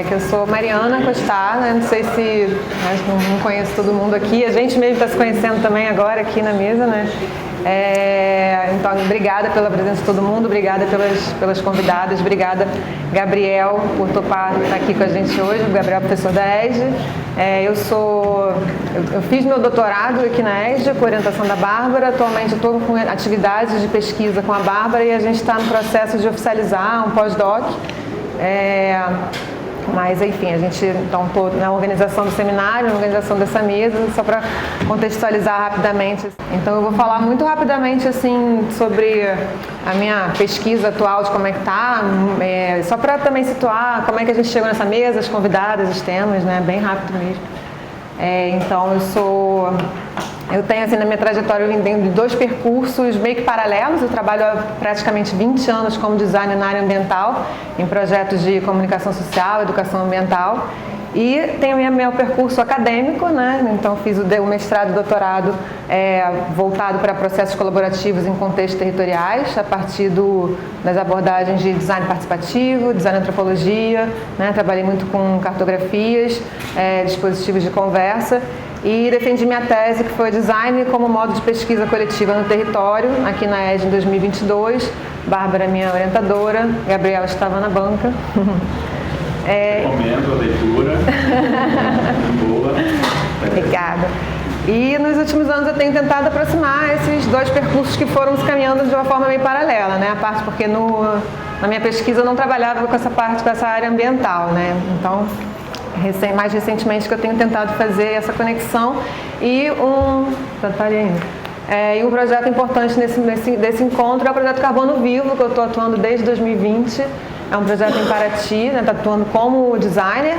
Que eu sou Mariana Costar, né? Não sei se... Acho que não conheço todo mundo aqui. A gente mesmo está se conhecendo também agora aqui na mesa, né? Então, obrigada pela presença de todo mundo, obrigada pelas convidadas, obrigada, Gabriel, por topar estar aqui com a gente hoje. O Gabriel é professor da ESG. Eu fiz meu doutorado aqui na ESG, com orientação da Bárbara. Atualmente estou com atividades de pesquisa com a Bárbara e a gente está no processo de oficializar um pós-doc. Mas, enfim, a gente, então, estou na organização do seminário, na organização dessa mesa, só para contextualizar rapidamente. Então, eu vou falar muito rapidamente, assim, sobre a minha pesquisa atual, de como é que está, só para também situar como é que a gente chegou nessa mesa, as convidadas, os temas, né, bem rápido mesmo. Então, eu tenho, assim, na minha trajetória, eu vim de 2 percursos meio que paralelos. Eu trabalho há praticamente 20 anos como designer na área ambiental, em projetos de comunicação social, educação ambiental. E tenho meu percurso acadêmico, né? Então, fiz o mestrado e doutorado voltado para processos colaborativos em contextos territoriais, a partir das abordagens de design participativo, design antropologia, né? Trabalhei muito com cartografias, dispositivos de conversa. E defendi minha tese, que foi design como modo de pesquisa coletiva no território, aqui na ESG em 2022. Bárbara, minha orientadora, Gabriela estava na banca. Recomendo a leitura. Boa. Obrigada. E nos últimos anos eu tenho tentado aproximar esses 2 percursos que foram se caminhando de uma forma meio paralela, né? A parte porque na minha pesquisa eu não trabalhava com essa área ambiental, né? Então, mais recentemente que eu tenho tentado fazer essa conexão e um projeto importante desse encontro é o projeto Carbono Vivo, que eu estou atuando desde 2020. É um projeto em Paraty, né? Estou atuando como designer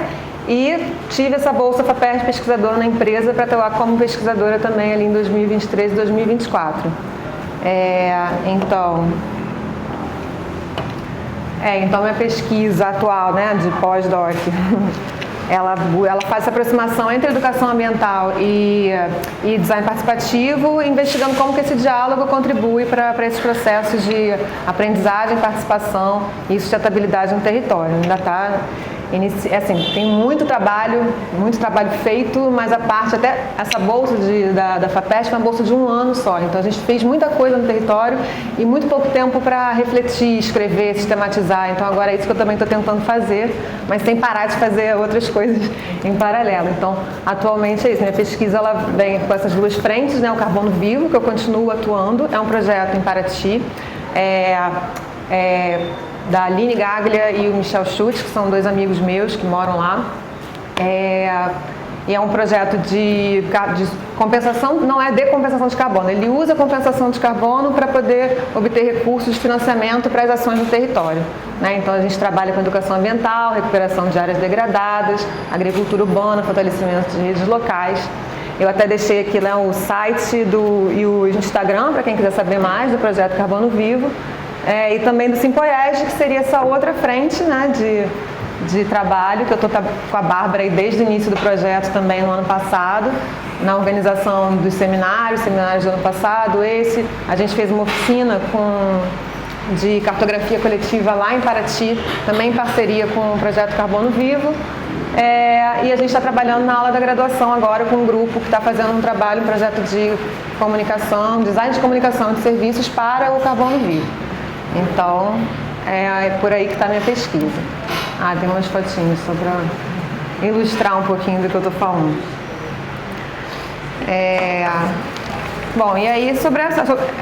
e tive essa bolsa FAPERJ pesquisadora na empresa para atuar como pesquisadora também ali em 2023 e 2024. Então minha pesquisa atual, né, de pós-doc, ela faz essa aproximação entre educação ambiental e design participativo, investigando como que esse diálogo contribui para esses processos de aprendizagem, participação e sustentabilidade no território. Ainda está... Assim, tem muito trabalho feito, mas a parte, até essa bolsa da FAPESP é uma bolsa de 1 ano só. Então a gente fez muita coisa no território e muito pouco tempo para refletir, escrever, sistematizar. Então agora é isso que eu também estou tentando fazer, mas sem parar de fazer outras coisas em paralelo. Então atualmente é isso, minha pesquisa ela vem com essas 2 frentes, né? O Carbono Vivo, que eu continuo atuando, é um projeto em Paraty, da Aline Gaglia e o Michel Schutz, que são 2 amigos meus que moram lá. E é um projeto de compensação, não é de compensação de carbono, ele usa a compensação de carbono para poder obter recursos de financiamento para as ações no território, né? Então a gente trabalha com educação ambiental, recuperação de áreas degradadas, agricultura urbana, fortalecimento de redes locais. Eu até deixei aqui, né, o site e o Instagram para quem quiser saber mais do projeto Carbono Vivo. E também do Simpoiege, que seria essa outra frente, né, de trabalho, que eu estou com a Bárbara aí desde o início do projeto também no ano passado, na organização dos seminários do ano passado. A gente fez uma oficina de cartografia coletiva lá em Paraty, também em parceria com o projeto Carbono Vivo. E a gente está trabalhando na aula da graduação agora com um grupo que está fazendo um projeto de comunicação, design de comunicação de serviços para o Carbono Vivo. Então, é por aí que está a minha pesquisa. Tem umas fotinhas só para ilustrar um pouquinho do que eu estou falando. Bom, e aí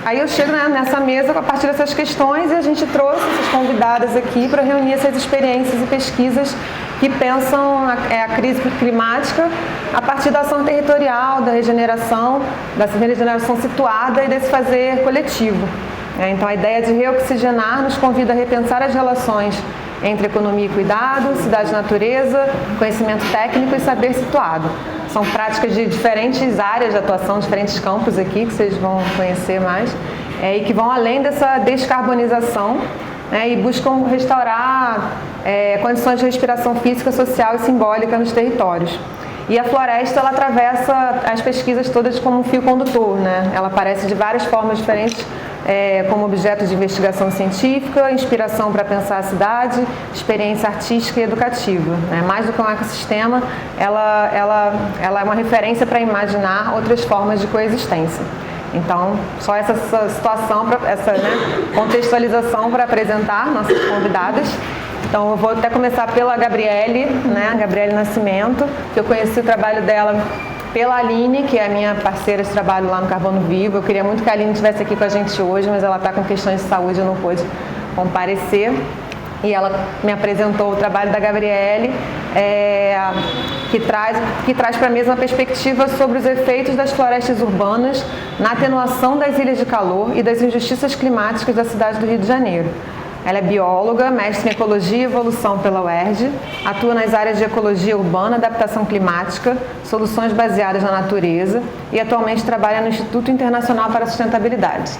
aí eu chego, né, nessa mesa a partir dessas questões e a gente trouxe essas convidadas aqui para reunir essas experiências e pesquisas que pensam a crise climática a partir da ação territorial, da regeneração situada e desse fazer coletivo. Então a ideia de reoxigenar nos convida a repensar as relações entre economia e cuidado, cidade e natureza, conhecimento técnico e saber situado. São práticas de diferentes áreas de atuação, diferentes campos aqui, que vocês vão conhecer mais, e que vão além dessa descarbonização, né, e buscam restaurar condições de respiração física, social e simbólica nos territórios. E a floresta, ela atravessa as pesquisas todas como um fio condutor, né? Ela aparece de várias formas diferentes, como objeto de investigação científica, inspiração para pensar a cidade, experiência artística e educativa, né? Mais do que um ecossistema, ela é uma referência para imaginar outras formas de coexistência. Então, só essa situação, essa contextualização para apresentar nossas convidadas. Então, eu vou até começar pela Gabriele, né? Gabriele Nascimento, que eu conheci o trabalho dela pela Aline, que é a minha parceira de trabalho lá no Carbono Vivo. Eu queria muito que a Aline estivesse aqui com a gente hoje, mas ela está com questões de saúde e não pôde comparecer. E ela me apresentou o trabalho da Gabriele, que traz para a mesma perspectiva sobre os efeitos das florestas urbanas na atenuação das ilhas de calor e das injustiças climáticas da cidade do Rio de Janeiro. Ela é bióloga, mestre em Ecologia e Evolução pela UERJ, atua nas áreas de Ecologia Urbana, Adaptação Climática, Soluções Baseadas na Natureza e atualmente trabalha no Instituto Internacional para a Sustentabilidade.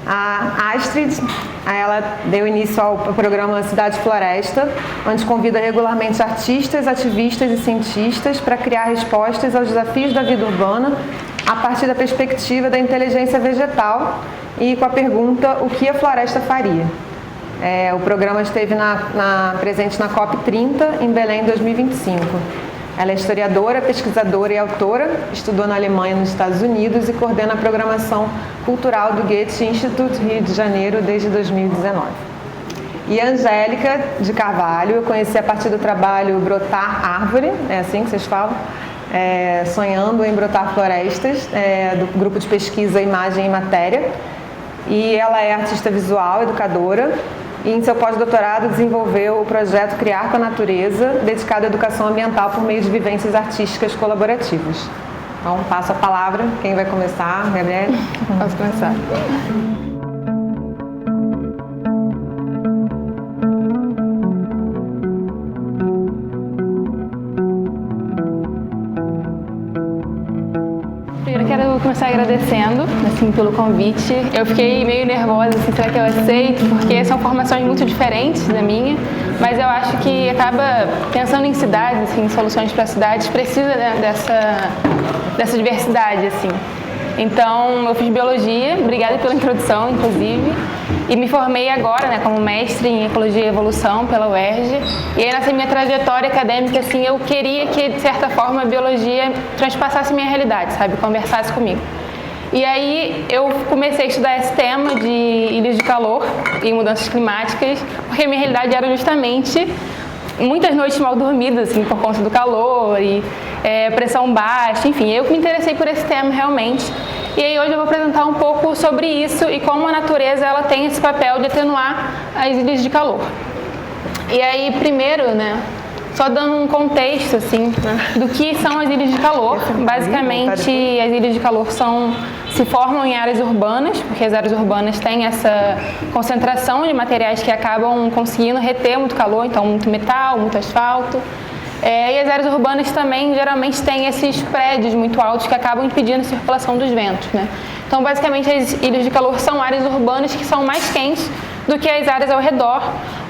A Astrid, ela deu início ao programa Cidade Floresta, onde convida regularmente artistas, ativistas e cientistas para criar respostas aos desafios da vida urbana a partir da perspectiva da inteligência vegetal e com a pergunta: o que a floresta faria? O programa esteve presente na COP30 em Belém em 2025. Ela é historiadora, pesquisadora e autora, estudou na Alemanha e nos Estados Unidos e coordena a programação cultural do Goethe Institut Rio de Janeiro desde 2019. E a Angélica de Carvalho, eu conheci a partir do trabalho Brotar Árvore, é assim que vocês falam? Sonhando em Brotar Florestas, do grupo de pesquisa Imagem e Matéria. E ela é artista visual, educadora, e em seu pós-doutorado desenvolveu o projeto Criar com a Natureza, dedicado à educação ambiental por meio de vivências artísticas colaborativas. Então, passo a palavra. Quem vai começar? Gabriele? Posso começar. Primeiro quero começar agradecendo, assim, pelo convite. Eu fiquei meio nervosa, assim, será que eu aceito? Porque são formações muito diferentes da minha, mas eu acho que acaba pensando em cidades, assim, em soluções para cidades, precisa, né, dessa diversidade, assim. Então, eu fiz biologia, obrigada pela introdução, inclusive, e me formei agora, né, como mestre em Ecologia e Evolução pela UERJ. E aí, nessa minha trajetória acadêmica, assim, eu queria que, de certa forma, a biologia transpassasse minha realidade, sabe, conversasse comigo. E aí, eu comecei a estudar esse tema de ilhas de calor e mudanças climáticas, porque a minha realidade era justamente muitas noites mal dormidas, assim, por conta do calor e pressão baixa, enfim, eu me interessei por esse tema realmente. E aí hoje eu vou apresentar um pouco sobre isso e como a natureza ela tem esse papel de atenuar as ilhas de calor. E aí primeiro, né, só dando um contexto assim do que são as ilhas de calor. Basicamente, as ilhas de calor se formam em áreas urbanas, porque as áreas urbanas têm essa concentração de materiais que acabam conseguindo reter muito calor, então muito metal, muito asfalto. E as áreas urbanas também geralmente têm esses prédios muito altos que acabam impedindo a circulação dos ventos, né? Então, basicamente, as ilhas de calor são áreas urbanas que são mais quentes do que as áreas ao redor,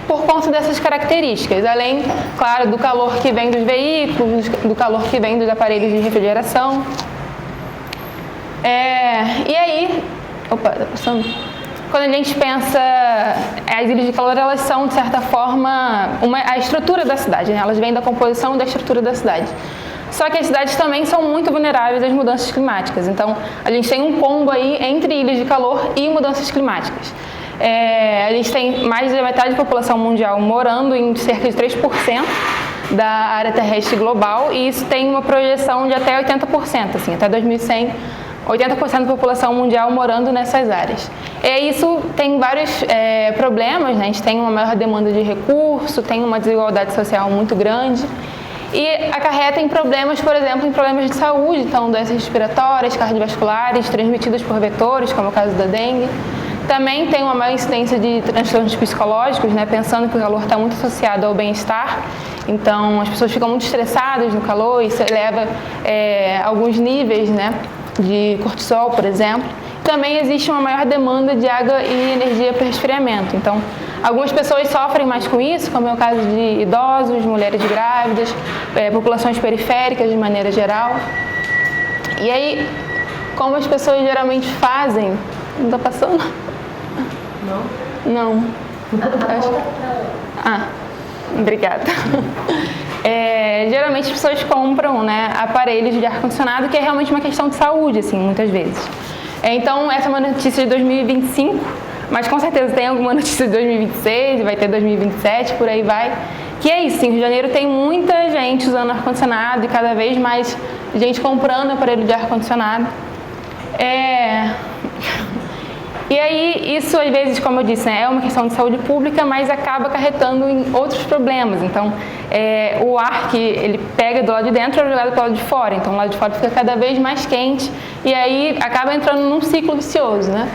por conta dessas características, além, claro, do calor que vem dos veículos, do calor que vem dos aparelhos de refrigeração. E aí, tá passando. Quando a gente pensa, as ilhas de calor, elas são, de certa forma, a estrutura da cidade, né? Elas vêm da composição da estrutura da cidade. Só que as cidades também são muito vulneráveis às mudanças climáticas. Então, a gente tem um combo aí entre ilhas de calor e mudanças climáticas. A gente tem mais da metade da população mundial morando em cerca de 3% da área terrestre global, e isso tem uma projeção de até 80%, assim, até 2100, 80% da população mundial morando nessas áreas. Isso tem vários problemas, né? A gente tem uma maior demanda de recurso, tem uma desigualdade social muito grande e acarreta em problemas, por exemplo, em problemas de saúde, então doenças respiratórias, cardiovasculares, transmitidas por vetores, como é o caso da dengue. Também tem uma maior incidência de transtornos psicológicos, né? Pensando que o calor está muito associado ao bem-estar. Então, as pessoas ficam muito estressadas no calor e isso eleva alguns níveis, né, de cortisol, por exemplo. Também existe uma maior demanda de água e energia para resfriamento. Então, Algumas pessoas sofrem mais com isso, como é o caso de idosos, mulheres grávidas, populações periféricas de maneira geral. E aí, como as pessoas geralmente fazem... Não está passando? Não. Obrigada. Geralmente as pessoas compram, né, aparelhos de ar-condicionado, que é realmente uma questão de saúde, assim, muitas vezes. Então, essa é uma notícia de 2025, mas com certeza tem alguma notícia de 2026, vai ter 2027, por aí vai. Que é isso, em Rio de Janeiro tem muita gente usando ar-condicionado e cada vez mais gente comprando aparelho de ar-condicionado. E aí, isso às vezes, como eu disse, né, é uma questão de saúde pública, mas acaba acarretando em outros problemas. Então, o ar que ele pega do lado de dentro é jogado para o lado de fora. Então, o lado de fora fica cada vez mais quente e aí acaba entrando num ciclo vicioso, né?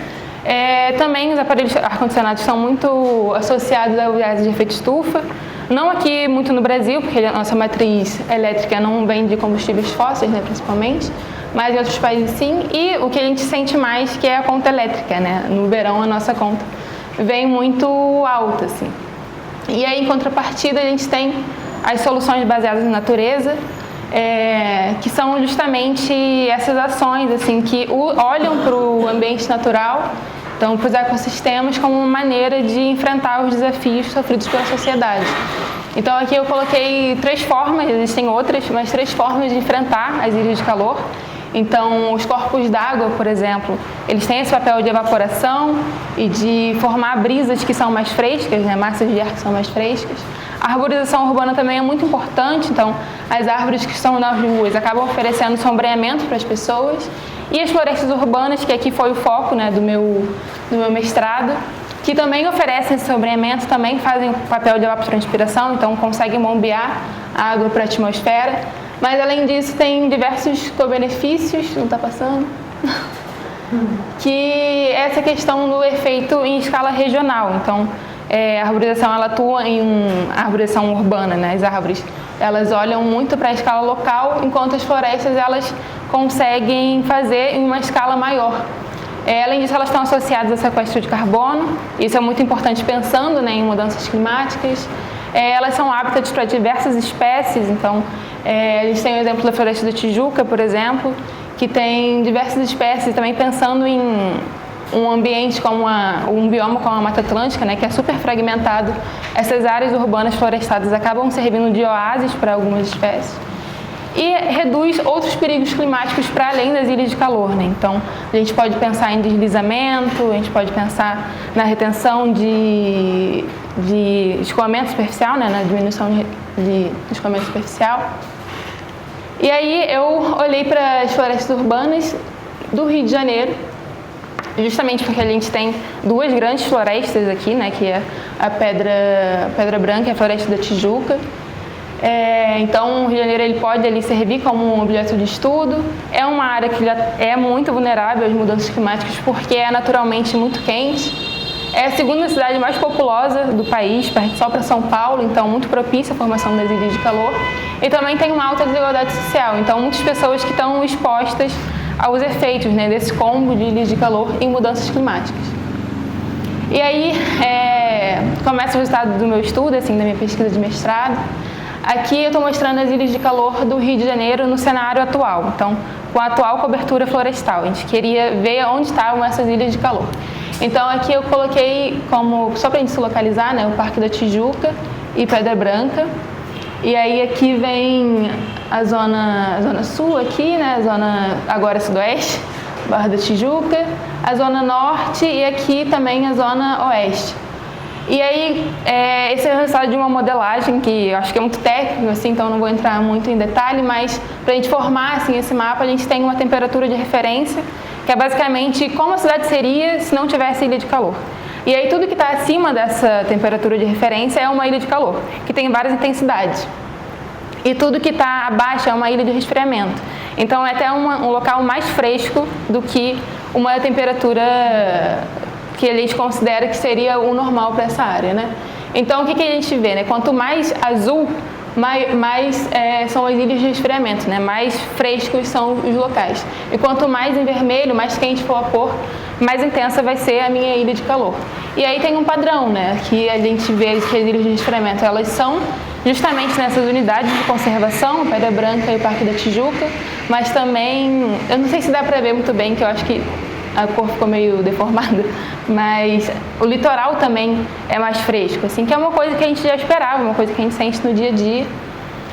Também os aparelhos ar-condicionados são muito associados a gases de efeito estufa. Não aqui muito no Brasil, porque a nossa matriz elétrica não vem de combustíveis fósseis, né, principalmente, mas em outros países sim. E o que a gente sente mais que é a conta elétrica, né? No verão a nossa conta vem muito alta, assim. E aí, em contrapartida, a gente tem as soluções baseadas na natureza, que são justamente essas ações, assim, que olham para o ambiente natural, então para os ecossistemas, como uma maneira de enfrentar os desafios sofridos pela sociedade. Então aqui eu coloquei 3 formas, existem outras, mas 3 formas de enfrentar as ilhas de calor. Então, os corpos d'água, por exemplo, eles têm esse papel de evaporação e de formar brisas que são mais frescas, né, massas de ar que são mais frescas. A arborização urbana também é muito importante, então as árvores que estão nas ruas acabam oferecendo sombreamento para as pessoas. E as florestas urbanas, que aqui foi o foco, né, do meu mestrado, que também oferecem esse sombreamento, também fazem papel de evapotranspiração, então conseguem bombear a água para a atmosfera. Mas, além disso, tem diversos co-benefícios, não está passando? Que é essa questão do efeito em escala regional. Então, a arborização ela atua a arborização urbana, né? As árvores elas olham muito para a escala local, enquanto as florestas elas conseguem fazer em uma escala maior. Além disso, elas estão associadas a sequestro de carbono, isso é muito importante pensando, né, em mudanças climáticas. Elas são hábitats para diversas espécies, então a gente tem o exemplo da Floresta da Tijuca, por exemplo, que tem diversas espécies, também pensando em um ambiente como um bioma como a Mata Atlântica, né, que é super fragmentado. Essas áreas urbanas florestadas acabam servindo de oásis para algumas espécies. E reduz outros perigos climáticos para além das ilhas de calor, né? Então, a gente pode pensar em deslizamento, a gente pode pensar na retenção de escoamento superficial, né? Na diminuição de escoamento superficial. E aí eu olhei para as florestas urbanas do Rio de Janeiro, justamente porque a gente tem 2 grandes florestas aqui, né? Que é a Pedra Branca e a Floresta da Tijuca. Então, o Rio de Janeiro ele pode ali servir como um objeto de estudo. É uma área que já é muito vulnerável às mudanças climáticas porque é naturalmente muito quente. É a segunda cidade mais populosa do país, perde só para São Paulo, então muito propícia à formação das ilhas de calor. E também tem uma alta desigualdade social, então muitas pessoas que estão expostas aos efeitos, né, desse combo de ilhas de calor em mudanças climáticas. E aí começa o resultado do meu estudo, assim, da minha pesquisa de mestrado. Aqui eu estou mostrando as ilhas de calor do Rio de Janeiro no cenário atual, então com a atual cobertura florestal. A gente queria ver onde estavam essas ilhas de calor. Então aqui eu coloquei só para a gente se localizar, né, o Parque da Tijuca e Pedra Branca. E aí aqui vem a zona sul aqui, né, a zona agora sudoeste, Barra da Tijuca, a zona norte e aqui também a zona oeste. E aí, esse é o resultado de uma modelagem que eu acho que é muito técnico, assim, então não vou entrar muito em detalhe, mas para a gente formar assim, esse mapa, a gente tem uma temperatura de referência, que é basicamente como a cidade seria se não tivesse ilha de calor. E aí tudo que está acima dessa temperatura de referência é uma ilha de calor, que tem várias intensidades. E tudo que está abaixo é uma ilha de resfriamento. Então é até um local mais fresco do que uma temperatura que a gente considera que seria o normal para essa área, né? Então, o que a gente vê, né? Quanto mais azul mais são as ilhas de resfriamento, né? Mais frescos são os locais. E quanto mais em vermelho, mais quente for a cor, mais intensa vai ser a minha ilha de calor. E aí tem um padrão, né? Que a gente vê que as ilhas de resfriamento, elas são justamente nessas unidades de conservação, Pedra Branca e o Parque da Tijuca, mas também, eu não sei se dá pra ver muito bem, que eu acho que a cor ficou meio deformada, mas o litoral também é mais fresco, assim, que é uma coisa que a gente já esperava, uma coisa que a gente sente no dia a dia,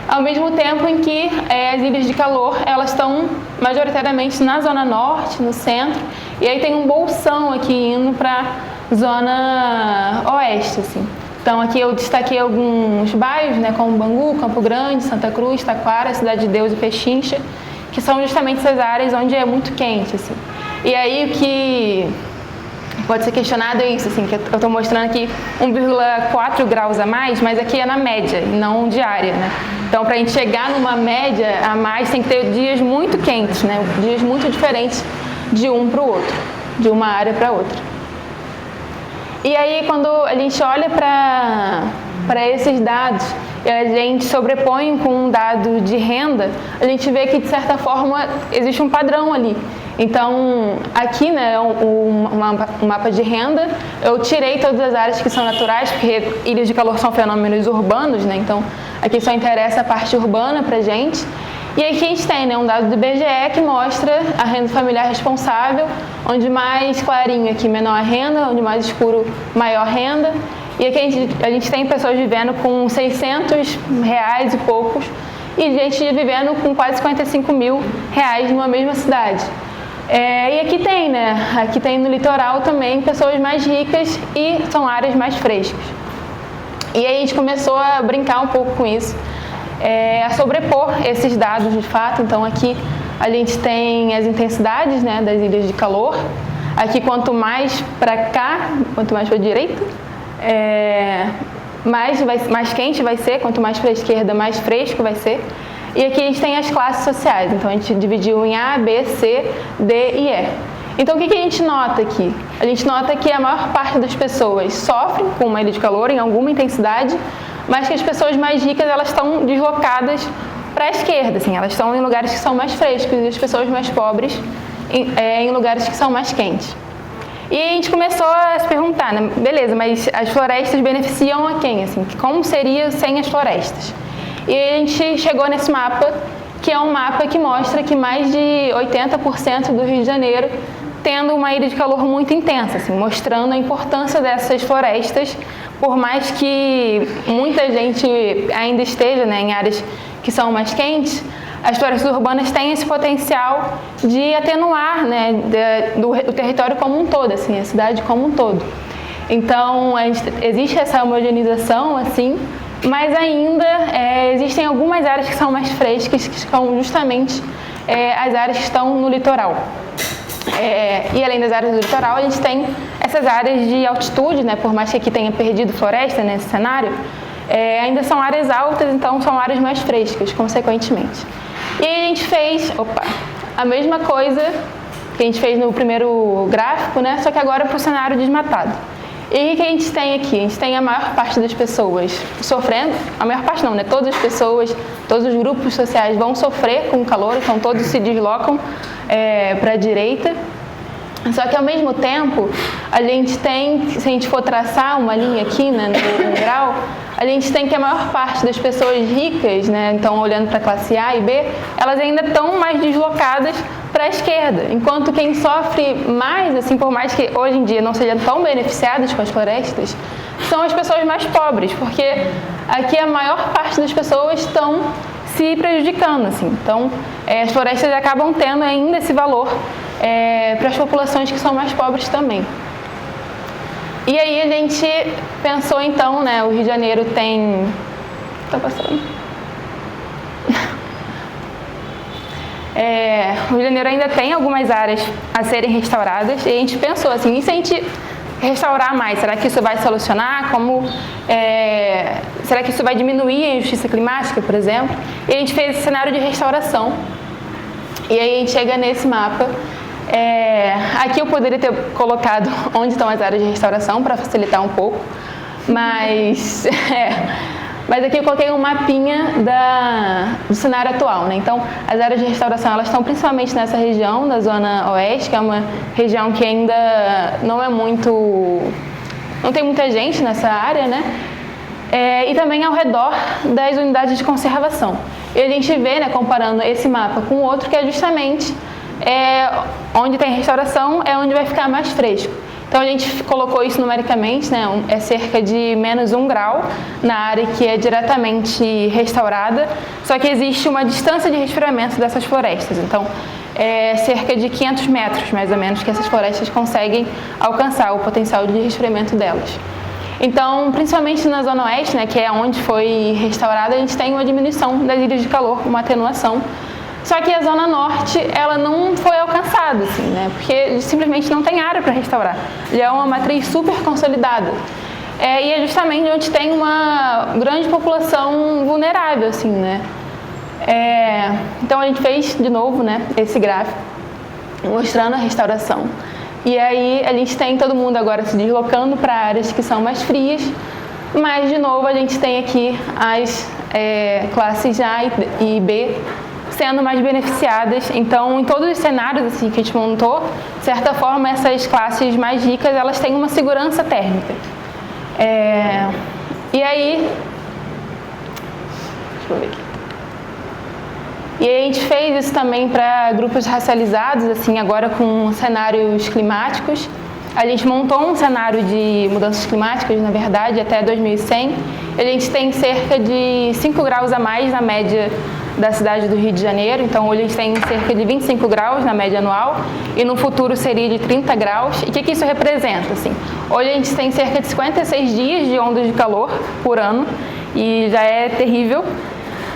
ao mesmo tempo em que as ilhas de calor, elas estão majoritariamente na zona norte, no centro, e aí tem um bolsão aqui indo para zona oeste, assim. Então aqui eu destaquei alguns bairros, né, como Bangu, Campo Grande, Santa Cruz, Taquara, Cidade de Deus e Pechincha, que são justamente essas áreas onde é muito quente, assim. E aí o que pode ser questionado é isso, assim, que eu estou mostrando aqui 1,4 graus a mais, mas aqui é na média, não diária, né? Então, para a gente chegar numa média a mais, tem que ter dias muito quentes, né? Dias muito diferentes de um para o outro, de uma área para outra. E aí, quando a gente olha para esses dados e a gente sobrepõe com um dado de renda, a gente vê que, de certa forma, existe um padrão ali. Então, aqui, né, um mapa de renda, eu tirei todas as áreas que são naturais, porque ilhas de calor são fenômenos urbanos, né, então aqui só interessa a parte urbana pra gente. E aqui a gente tem, né, um dado do IBGE que mostra a renda familiar responsável, onde mais clarinho aqui menor a renda, onde mais escuro maior renda. E aqui a gente tem pessoas vivendo com R$600 e poucos e gente vivendo com quase R$55 mil numa mesma cidade. E aqui tem, né? Aqui tem no litoral também pessoas mais ricas e são áreas mais frescas. E aí a gente começou a brincar um pouco com isso, a sobrepor esses dados de fato. Então aqui a gente tem as intensidades, né, das ilhas de calor. Aqui quanto mais para cá, quanto mais para a direita, mais quente vai ser, quanto mais para a esquerda, mais fresco vai ser. E aqui a gente tem as classes sociais, então a gente dividiu em A, B, C, D e E. Então o que a gente nota aqui? A gente nota que a maior parte das pessoas sofrem com uma ilha de calor em alguma intensidade, mas que as pessoas mais ricas, elas estão deslocadas para a esquerda, assim, elas estão em lugares que são mais frescos e as pessoas mais pobres em lugares que são mais quentes. E a gente começou a se perguntar, né, beleza, mas as florestas beneficiam a quem? Assim, como seria sem as florestas? E a gente chegou nesse mapa, que é um mapa que mostra que mais de 80% do Rio de Janeiro tendo uma ilha de calor muito intensa, assim, mostrando a importância dessas florestas, por mais que muita gente ainda esteja, né, em áreas que são mais quentes, as florestas urbanas têm esse potencial de atenuar, né, do território como um todo, assim, a cidade como um todo. Então, existe essa homogeneização, assim, mas ainda existem algumas áreas que são mais frescas, que são justamente as áreas que estão no litoral. E além das áreas do litoral, a gente tem essas áreas de altitude, né, por mais que aqui tenha perdido floresta nesse cenário, ainda são áreas altas, então são áreas mais frescas, consequentemente. E a gente fez a mesma coisa que a gente fez no primeiro gráfico, né, só que agora para o cenário desmatado. E o que a gente tem aqui? A gente tem a maior parte das pessoas sofrendo, a maior parte não, né? Todas as pessoas, todos os grupos sociais vão sofrer com o calor, então todos se deslocam para a direita. Só que ao mesmo tempo, a gente tem, se a gente for traçar uma linha aqui, né, no grau, a gente tem que a maior parte das pessoas ricas, né, então olhando para a classe A e B, elas ainda estão mais deslocadas para a esquerda, enquanto quem sofre mais, assim, por mais que hoje em dia não sejam tão beneficiadas com as florestas, são as pessoas mais pobres, porque aqui a maior parte das pessoas estão se prejudicando, assim. Então, as florestas acabam tendo ainda esse valor para as populações que são mais pobres também. E aí a gente pensou, então, né, o Rio de Janeiro tem... Tá passando? O Rio de Janeiro ainda tem algumas áreas a serem restauradas e a gente pensou assim, e se a gente restaurar mais, será que isso vai solucionar? Será que isso vai diminuir a injustiça climática, por exemplo? E a gente fez esse cenário de restauração e aí a gente chega nesse mapa. Aqui eu poderia ter colocado onde estão as áreas de restauração para facilitar um pouco, mas Mas aqui eu coloquei um mapinha do cenário atual, né? Então, as áreas de restauração, elas estão principalmente nessa região, da Zona Oeste, que é uma região que ainda não tem muita gente nessa área, né? E também ao redor das unidades de conservação. E a gente vê, né, comparando esse mapa com o outro, que é justamente onde tem restauração é onde vai ficar mais fresco. Então a gente colocou isso numericamente, né, é cerca de -1 grau na área que é diretamente restaurada, só que existe uma distância de resfriamento dessas florestas. Então é cerca de 500 metros, mais ou menos, que essas florestas conseguem alcançar o potencial de resfriamento delas. Então, principalmente na Zona Oeste, né, que é onde foi restaurada, a gente tem uma diminuição das ilhas de calor, uma atenuação. Só que a Zona Norte, ela não foi alcançada, assim, né, porque simplesmente não tem área para restaurar. Já é uma matriz super consolidada. E é justamente onde tem uma grande população vulnerável, assim, né. Então a gente fez, de novo, né, esse gráfico, mostrando a restauração. E aí a gente tem todo mundo agora se deslocando para áreas que são mais frias, mas de novo a gente tem aqui as classes A e B sendo mais beneficiadas. Então, em todos os cenários assim, que a gente montou, de certa forma, essas classes mais ricas, elas têm uma segurança térmica. E aí, deixa eu ver aqui. E aí a gente fez isso também para grupos racializados, assim, agora com cenários climáticos. A gente montou um cenário de mudanças climáticas, na verdade, até 2100. A gente tem cerca de 5 graus a mais na média da cidade do Rio de Janeiro. Então, hoje a gente tem cerca de 25 graus na média anual e no futuro seria de 30 graus. E o que isso representa? Assim? Hoje a gente tem cerca de 56 dias de ondas de calor por ano e já é terrível.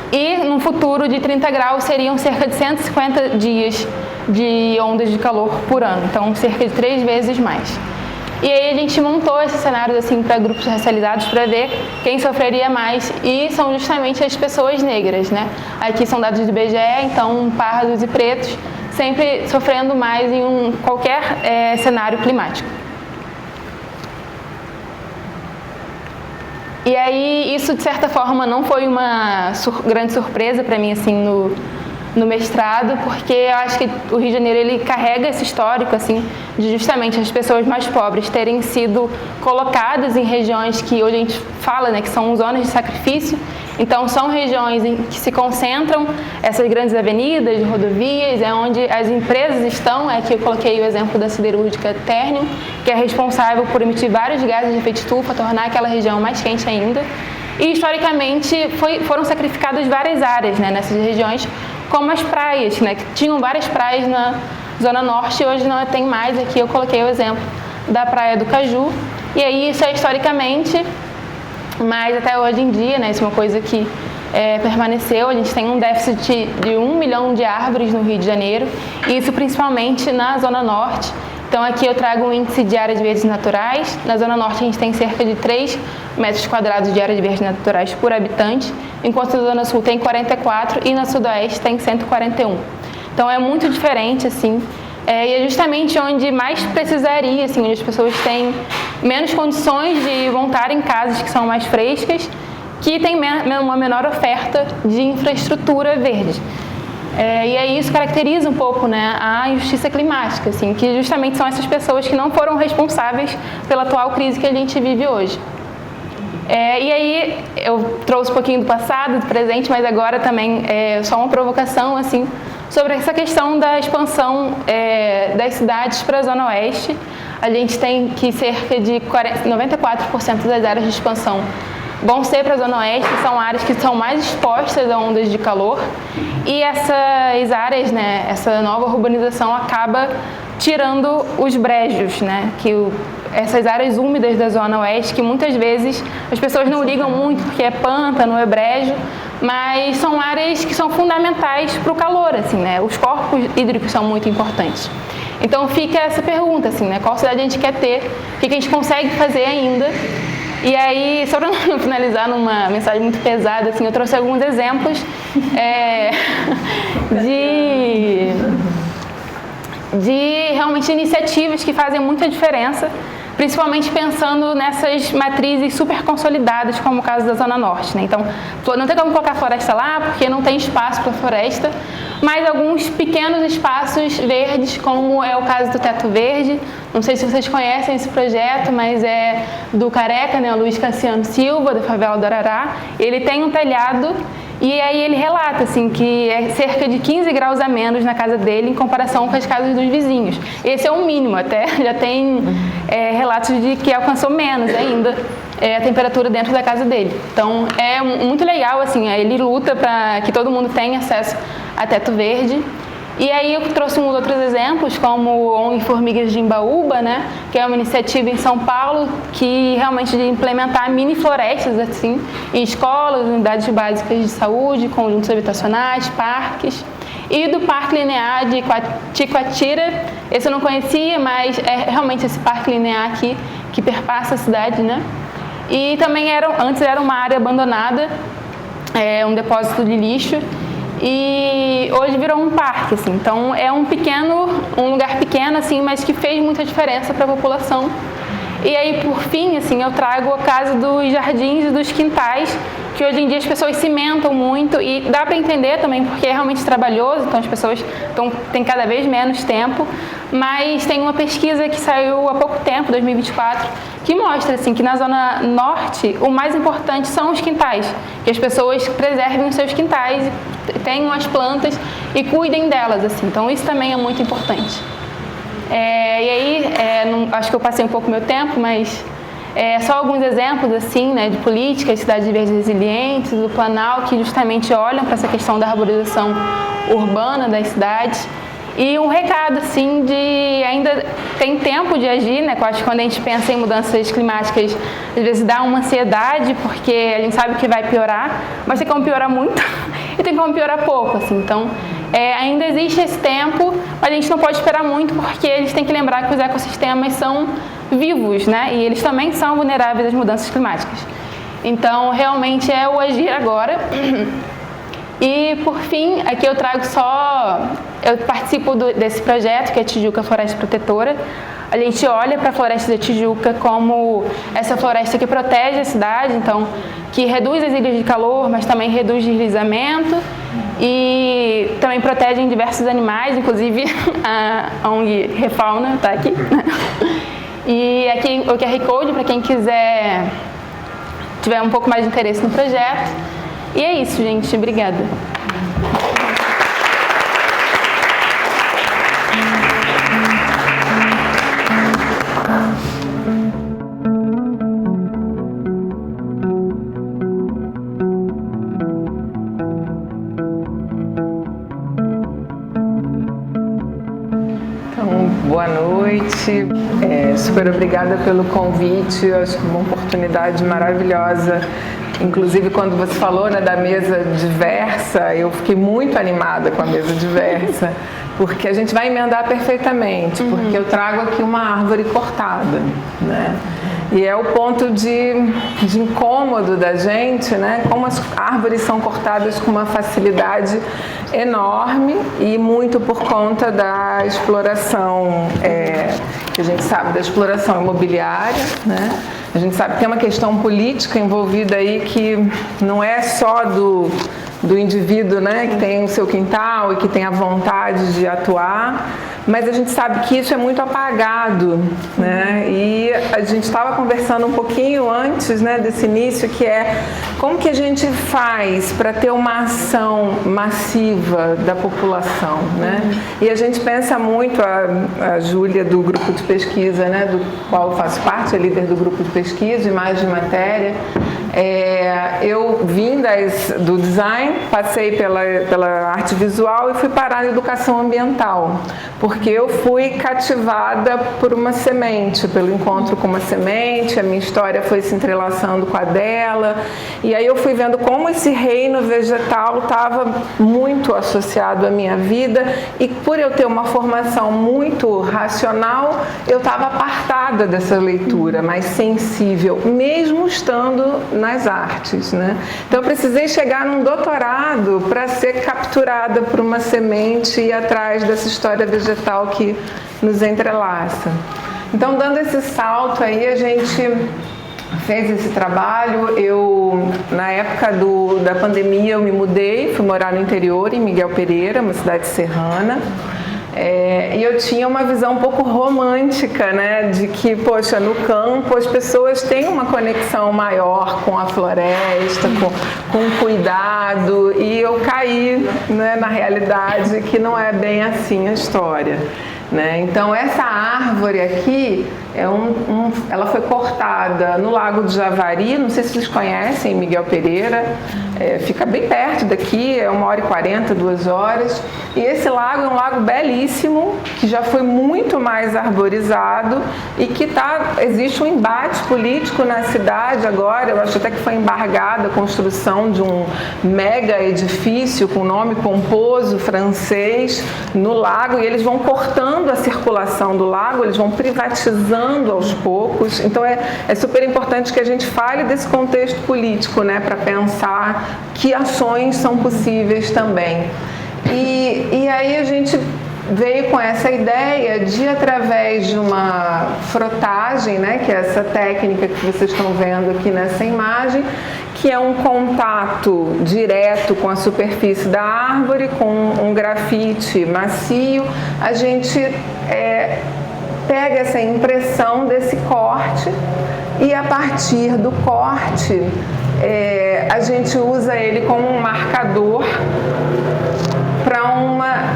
E no futuro de 30 graus seriam cerca de 150 dias de ondas de calor por ano, então cerca de 3 vezes mais. E aí a gente montou esses cenários assim para grupos racializados para ver quem sofreria mais, e são justamente as pessoas negras, né? Aqui são dados do IBGE, então pardos e pretos sempre sofrendo mais em qualquer cenário climático. E aí, isso, de certa forma, não foi uma grande surpresa para mim, assim, no mestrado, porque eu acho que o Rio de Janeiro, ele carrega esse histórico, assim, de justamente as pessoas mais pobres terem sido colocadas em regiões que hoje a gente fala, né, que são zonas de sacrifício. Então, são regiões em que se concentram essas grandes avenidas, rodovias, é onde as empresas estão. Aqui eu coloquei o exemplo da siderúrgica Ternium, que é responsável por emitir vários gases de efeito estufa, tornar aquela região mais quente ainda. E, historicamente, foram sacrificadas várias áreas, né, nessas regiões, como as praias, né, que tinham várias praias na Zona Norte, e hoje não tem mais. Aqui eu coloquei o exemplo da Praia do Caju. E aí, isso é historicamente, mas até hoje em dia, né, isso é uma coisa que permaneceu. A gente tem um déficit de 1 milhão de árvores no Rio de Janeiro, e isso principalmente na Zona Norte. Então aqui eu trago um índice de áreas verdes naturais. Na Zona Norte a gente tem cerca de 3 metros quadrados de áreas verdes naturais por habitante, enquanto na Zona Sul tem 44 e na Sudoeste tem 141. Então é muito diferente, assim. E é justamente onde mais precisaria, assim, onde as pessoas têm menos condições de montar em casas que são mais frescas, que tem uma menor oferta de infraestrutura verde. E aí isso caracteriza um pouco, né, a injustiça climática, assim, que justamente são essas pessoas que não foram responsáveis pela atual crise que a gente vive hoje. E aí eu trouxe um pouquinho do passado, do presente, mas agora também só uma provocação, assim, sobre essa questão da expansão das cidades para a Zona Oeste. A gente tem que cerca de 94% das áreas de expansão vão ser para a Zona Oeste, que são áreas que são mais expostas a ondas de calor. E essas áreas, né, essa nova urbanização acaba tirando os brejos, né, essas áreas úmidas da Zona Oeste, que muitas vezes as pessoas não ligam muito porque é pântano, é brejo, mas são áreas que são fundamentais para o calor, assim, né? Os corpos hídricos são muito importantes. Então fica essa pergunta, assim, né? Qual cidade a gente quer ter? O que a gente consegue fazer ainda? E aí, só para não finalizar numa mensagem muito pesada, assim, eu trouxe alguns exemplos de realmente iniciativas que fazem muita diferença principalmente pensando nessas matrizes super consolidadas, como o caso da Zona Norte, né? Então, não tem como colocar floresta lá, porque não tem espaço para floresta, mas alguns pequenos espaços verdes, como é o caso do Teto Verde. Não sei se vocês conhecem esse projeto, mas é do Careca, né, o Luiz Cassiano Silva, da favela do Arará. Ele tem um telhado e aí ele relata assim, que é cerca de 15 graus a menos na casa dele em comparação com as casas dos vizinhos. Esse é o mínimo, até já tem relatos de que alcançou menos ainda a temperatura dentro da casa dele. Então é muito legal, assim, ele luta para que todo mundo tenha acesso a teto verde. E aí eu trouxe uns outros exemplos, como o ONG Formigas de Imbaúba, né, que é uma iniciativa em São Paulo que realmente de implementar mini florestas assim, em escolas, unidades básicas de saúde, conjuntos habitacionais, parques. E do Parque Linear de Ticoatira, esse eu não conhecia, mas é realmente esse parque linear aqui que perpassa a cidade, né? E também antes era uma área abandonada, um depósito de lixo, e hoje virou um parque, assim. Então é um lugar pequeno, assim, mas que fez muita diferença para a população. E aí, por fim, assim, eu trago o caso dos jardins e dos quintais, que hoje em dia as pessoas cimentam muito e dá para entender também porque é realmente trabalhoso, então as pessoas têm cada vez menos tempo, mas tem uma pesquisa que saiu há pouco tempo, 2024, que mostra assim, que na Zona Norte o mais importante são os quintais, que as pessoas preservem os seus quintais, tenham as plantas e cuidem delas, assim. Então isso também é muito importante. E aí, acho que eu passei um pouco meu tempo, mas só alguns exemplos assim, né, de políticas, cidades verdes resilientes, do Planal, que justamente olham para essa questão da arborização urbana das cidades. E um recado assim de ainda tem tempo de agir, né? Eu acho que quando a gente pensa em mudanças climáticas, às vezes dá uma ansiedade, porque a gente sabe que vai piorar, mas tem como piorar muito e tem como piorar pouco, assim. Então, ainda existe esse tempo, mas a gente não pode esperar muito, porque a gente tem que lembrar que os ecossistemas são vivos, né? E eles também são vulneráveis às mudanças climáticas. Então, realmente é o agir agora. E, por fim, aqui eu trago eu participo desse projeto, que é a Tijuca Floresta Protetora. A gente olha para a Floresta da Tijuca como essa floresta que protege a cidade, então, que reduz as ilhas de calor, mas também reduz deslizamento e também protege diversos animais, inclusive a ONG Refauna está aqui. E aqui o QR Code para quem tiver um pouco mais de interesse no projeto. E é isso, gente. Obrigada. Então, boa noite. Super obrigada pelo convite. Eu acho que uma oportunidade maravilhosa. Inclusive, quando você falou, né, da mesa diversa, eu fiquei muito animada com a mesa diversa, porque a gente vai emendar perfeitamente, porque eu trago aqui uma árvore cortada, né? E é o ponto de incômodo da gente, né? Como as árvores são cortadas com uma facilidade enorme e muito por conta da exploração, que a gente sabe, da exploração imobiliária, né? A gente sabe que tem uma questão política envolvida aí que não é só do indivíduo, né, que tem o seu quintal e que tem a vontade de atuar, mas a gente sabe que isso é muito apagado, né? E a gente estava conversando um pouquinho antes, né, desse início, que é como que a gente faz para ter uma ação massiva da população, né? E a gente pensa muito, a Júlia do grupo de pesquisa, né, do qual eu faço parte, é líder do grupo de pesquisa, Imagem e Matéria. Eu vim do design, passei pela arte visual e fui parar na educação ambiental, porque eu fui cativada por uma semente, pelo encontro com uma semente, a minha história foi se entrelaçando com a dela, e aí eu fui vendo como esse reino vegetal estava muito associado à minha vida, e por eu ter uma formação muito racional, eu estava apartada dessa leitura, mais sensível, mesmo estando nas artes, né? Então eu precisei chegar num doutorado para ser capturada por uma semente e ir atrás dessa história vegetal que nos entrelaça. Então, dando esse salto aí, a gente fez esse trabalho. Eu, na época da pandemia, eu me mudei, fui morar no interior, em Miguel Pereira, uma cidade serrana. E eu tinha uma visão um pouco romântica, né, de que, poxa, no campo as pessoas têm uma conexão maior com a floresta, com cuidado, e eu caí, né, na realidade que não é bem assim a história. Né? Então essa árvore aqui ela foi cortada no Lago do Javari, não sei se vocês conhecem Miguel Pereira, fica bem perto daqui, é 1h40, 2 horas, e esse lago é um lago belíssimo, que já foi muito mais arborizado e que existe um embate político na cidade agora. Eu acho até que foi embargada a construção de um mega edifício com nome pomposo francês no lago, e eles vão cortando a circulação do lago, eles vão privatizando aos poucos. Então é super importante que a gente fale desse contexto político, né, para pensar que ações são possíveis também. E aí a gente veio com essa ideia de, através de uma frotagem, né, que é essa técnica que vocês estão vendo aqui nessa imagem, que é um contato direto com a superfície da árvore, com um grafite macio, a gente pega essa impressão desse corte e, a partir do corte, a gente usa ele como um marcador para uma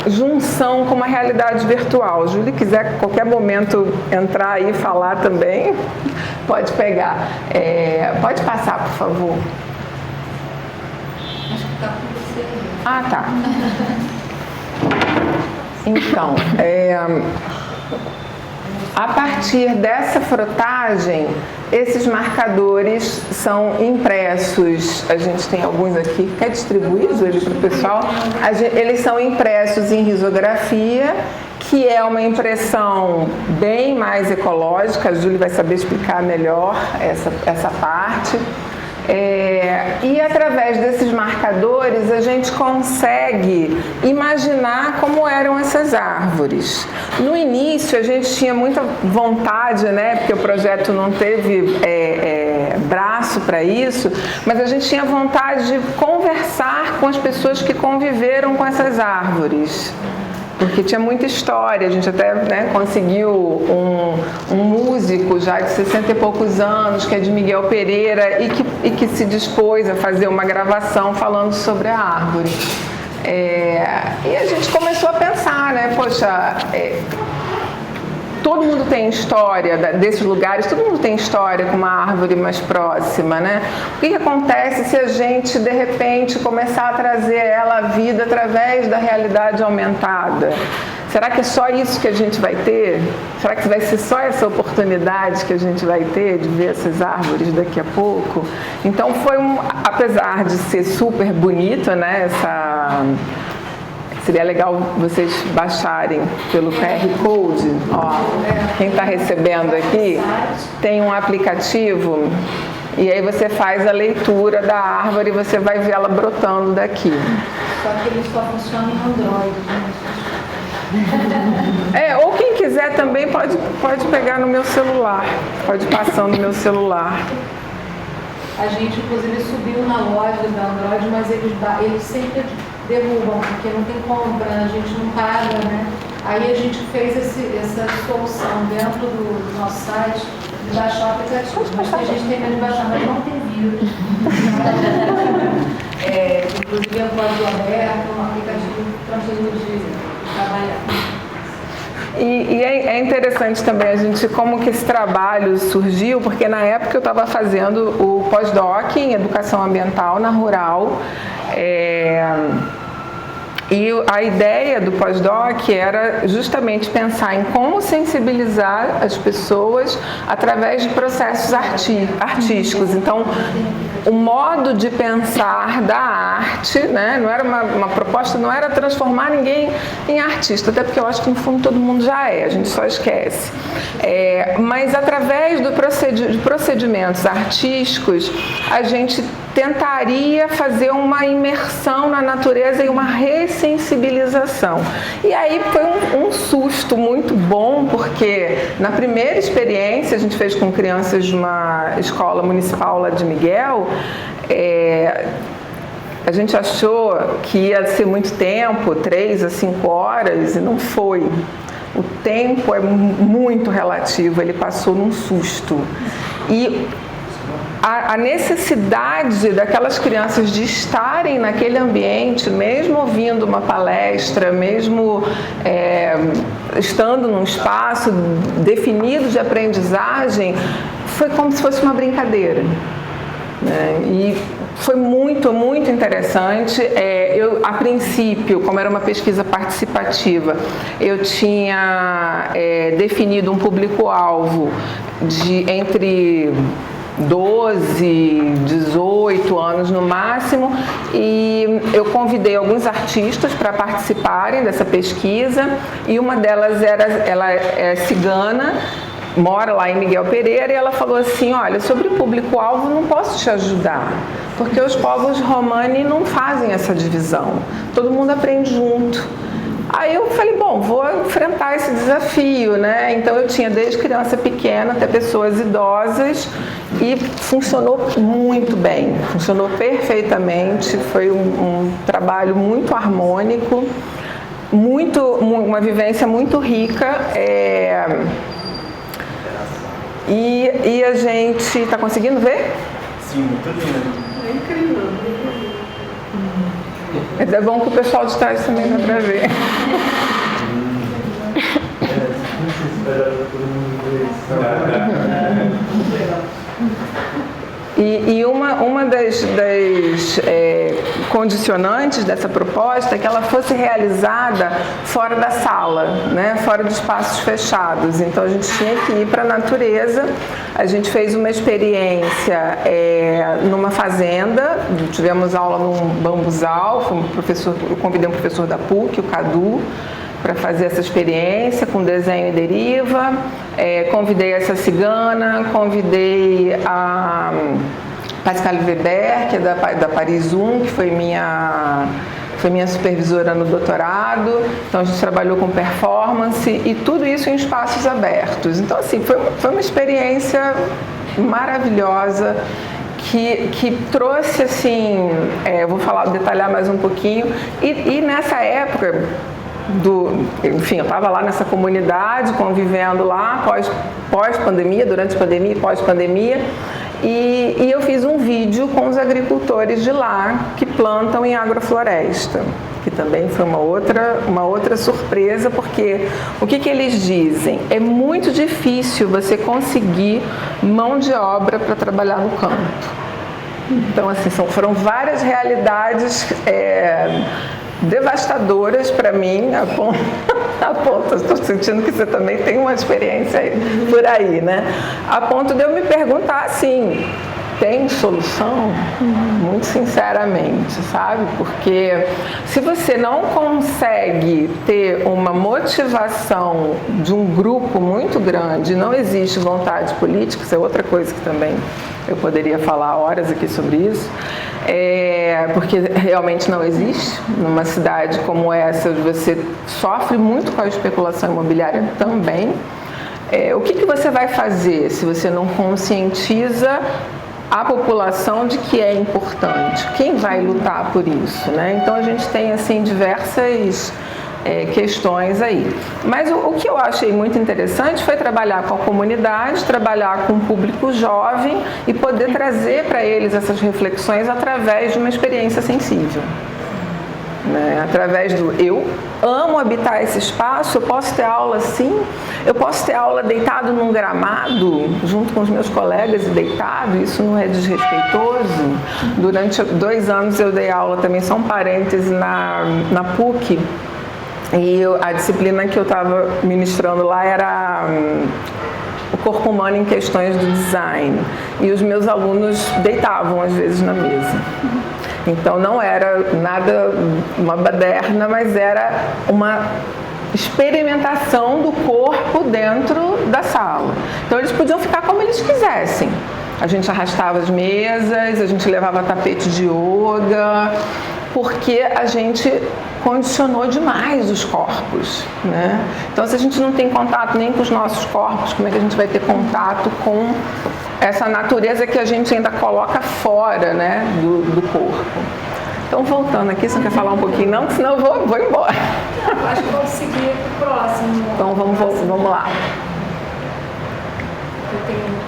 junção com uma realidade virtual. Júlia, quiser a qualquer momento entrar aí e falar também, pode pegar. Pode passar, por favor. Acho que está com você. Ah, tá. Então, a partir dessa frotagem, esses marcadores são impressos. A gente tem alguns aqui. Quer distribuir, Júlia, para o pessoal? Eles são impressos em risografia, que é uma impressão bem mais ecológica. A Júlia vai saber explicar melhor essa parte. E através desses marcadores a gente consegue imaginar como eram essas árvores. No início a gente tinha muita vontade, né, porque o projeto não teve braço para isso, mas a gente tinha vontade de conversar com as pessoas que conviveram com essas árvores. Porque tinha muita história. A gente até, né, conseguiu um músico já de 60 e poucos anos, que é de Miguel Pereira, e que se dispôs a fazer uma gravação falando sobre a árvore. E a gente começou a pensar, né, poxa, todo mundo tem história desses lugares, todo mundo tem história com uma árvore mais próxima, né? O que acontece se a gente, de repente, começar a trazer ela à vida através da realidade aumentada? Será que é só isso que a gente vai ter? Será que vai ser só essa oportunidade que a gente vai ter de ver essas árvores daqui a pouco? Então apesar de ser super bonito, né, seria legal vocês baixarem pelo QR Code. Ó, quem está recebendo aqui tem um aplicativo e aí você faz a leitura da árvore e você vai ver ela brotando daqui. Só que ele só funciona em Android, né? Ou quem quiser também pode pegar no meu celular, pode passar no meu celular. A gente, inclusive, subiu na loja da Android, mas eles sempre derrubam, porque não tem compra, a gente não paga, né? Aí a gente fez essa solução dentro do nosso site de baixar o aplicativo. Mas a gente tem medo de baixar, mas não tem vírus. Inclusive é um código aberto, um aplicativo tranquilo de trabalhar. E é interessante também a gente, como que esse trabalho surgiu, porque na época eu estava fazendo o pós-doc em Educação Ambiental na Rural, e a ideia do pós-doc era justamente pensar em como sensibilizar as pessoas através de processos artísticos. Então, o modo de pensar da arte, né, não era uma proposta, não era transformar ninguém em artista, até porque eu acho que no fundo todo mundo já é, a gente só esquece. Mas através de procedimentos artísticos, a gente tentaria fazer uma imersão na natureza e uma ressensibilização. E aí foi um susto muito bom, porque na primeira experiência a gente fez com crianças de uma escola municipal lá de Miguel, a gente achou que ia ser muito tempo, 3 a 5 horas, e não foi. O tempo é muito relativo, ele passou num susto. E a necessidade daquelas crianças de estarem naquele ambiente, mesmo ouvindo uma palestra, mesmo estando num espaço definido de aprendizagem, foi como se fosse uma brincadeira, né? E foi muito, muito interessante. Eu, a princípio, como era uma pesquisa participativa, eu tinha definido um público-alvo de entre 12, 18 anos no máximo, e eu convidei alguns artistas para participarem dessa pesquisa, e uma delas ela é cigana, mora lá em Miguel Pereira, e ela falou assim: olha, sobre o público-alvo não posso te ajudar, porque os povos Romani não fazem essa divisão, todo mundo aprende junto. Aí eu falei, bom, vou enfrentar esse desafio, né? Então eu tinha desde criança pequena até pessoas idosas, e funcionou muito bem, funcionou perfeitamente, foi um trabalho muito harmônico, uma vivência muito rica. E a gente está conseguindo ver? Sim, muito lindo. É incrível. É bom que o pessoal de trás também dá para ver. E uma das condicionantes dessa proposta é que ela fosse realizada fora da sala, né? Fora de espaços fechados. Então a gente tinha que ir para a natureza. A gente fez uma experiência numa fazenda, tivemos aula num bambuzal, eu convidei um professor da PUC, o Cadu, para fazer essa experiência com desenho e deriva. Convidei essa cigana, convidei a Pascal Weber, que é da Paris 1, que foi minha supervisora no doutorado. Então a gente trabalhou com performance e tudo isso em espaços abertos. Então assim, foi uma experiência maravilhosa que trouxe assim, vou detalhar mais um pouquinho, e nessa época enfim, eu estava lá nessa comunidade, convivendo lá, pós-pandemia, durante a pandemia e pós-pandemia, e eu fiz um vídeo com os agricultores de lá que plantam em agrofloresta, que também foi uma outra surpresa, porque o que eles dizem? É muito difícil você conseguir mão de obra para trabalhar no campo. Então, assim, foram várias realidades devastadoras para mim, a ponto, estou sentindo que você também tem uma experiência por aí, né? A ponto de eu me perguntar assim, tem solução? Muito sinceramente, sabe? Porque se você não consegue ter uma motivação de um grupo muito grande, não existe vontade política, isso é outra coisa que também eu poderia falar horas aqui sobre isso, porque realmente não existe. Numa cidade como essa, você sofre muito com a especulação imobiliária também. O que você vai fazer se você não conscientiza a população de que é importante? Quem vai lutar por isso, né? Então a gente tem assim diversas questões aí. Mas o que eu achei muito interessante foi trabalhar com a comunidade, trabalhar com o público jovem e poder trazer para eles essas reflexões através de uma experiência sensível. Né? Através eu amo habitar esse espaço, eu posso ter aula assim, eu posso ter aula deitado num gramado, junto com os meus colegas e deitado, isso não é desrespeitoso. Durante 2 anos eu dei aula também, só um parêntese, na PUC, e a disciplina que eu estava ministrando lá era o corpo humano em questões do design, e os meus alunos deitavam às vezes na mesa. Então não era nada uma baderna, mas era uma experimentação do corpo dentro da sala. Então eles podiam ficar como eles quisessem. A gente arrastava as mesas, a gente levava tapete de yoga, porque a gente condicionou demais os corpos, né? Então, se a gente não tem contato nem com os nossos corpos, como é que a gente vai ter contato com essa natureza que a gente ainda coloca fora, né, do corpo? Então, voltando aqui, você quer falar um pouquinho? Não, senão eu vou embora. Não, acho que vamos seguir para o próximo. Então, vamos lá.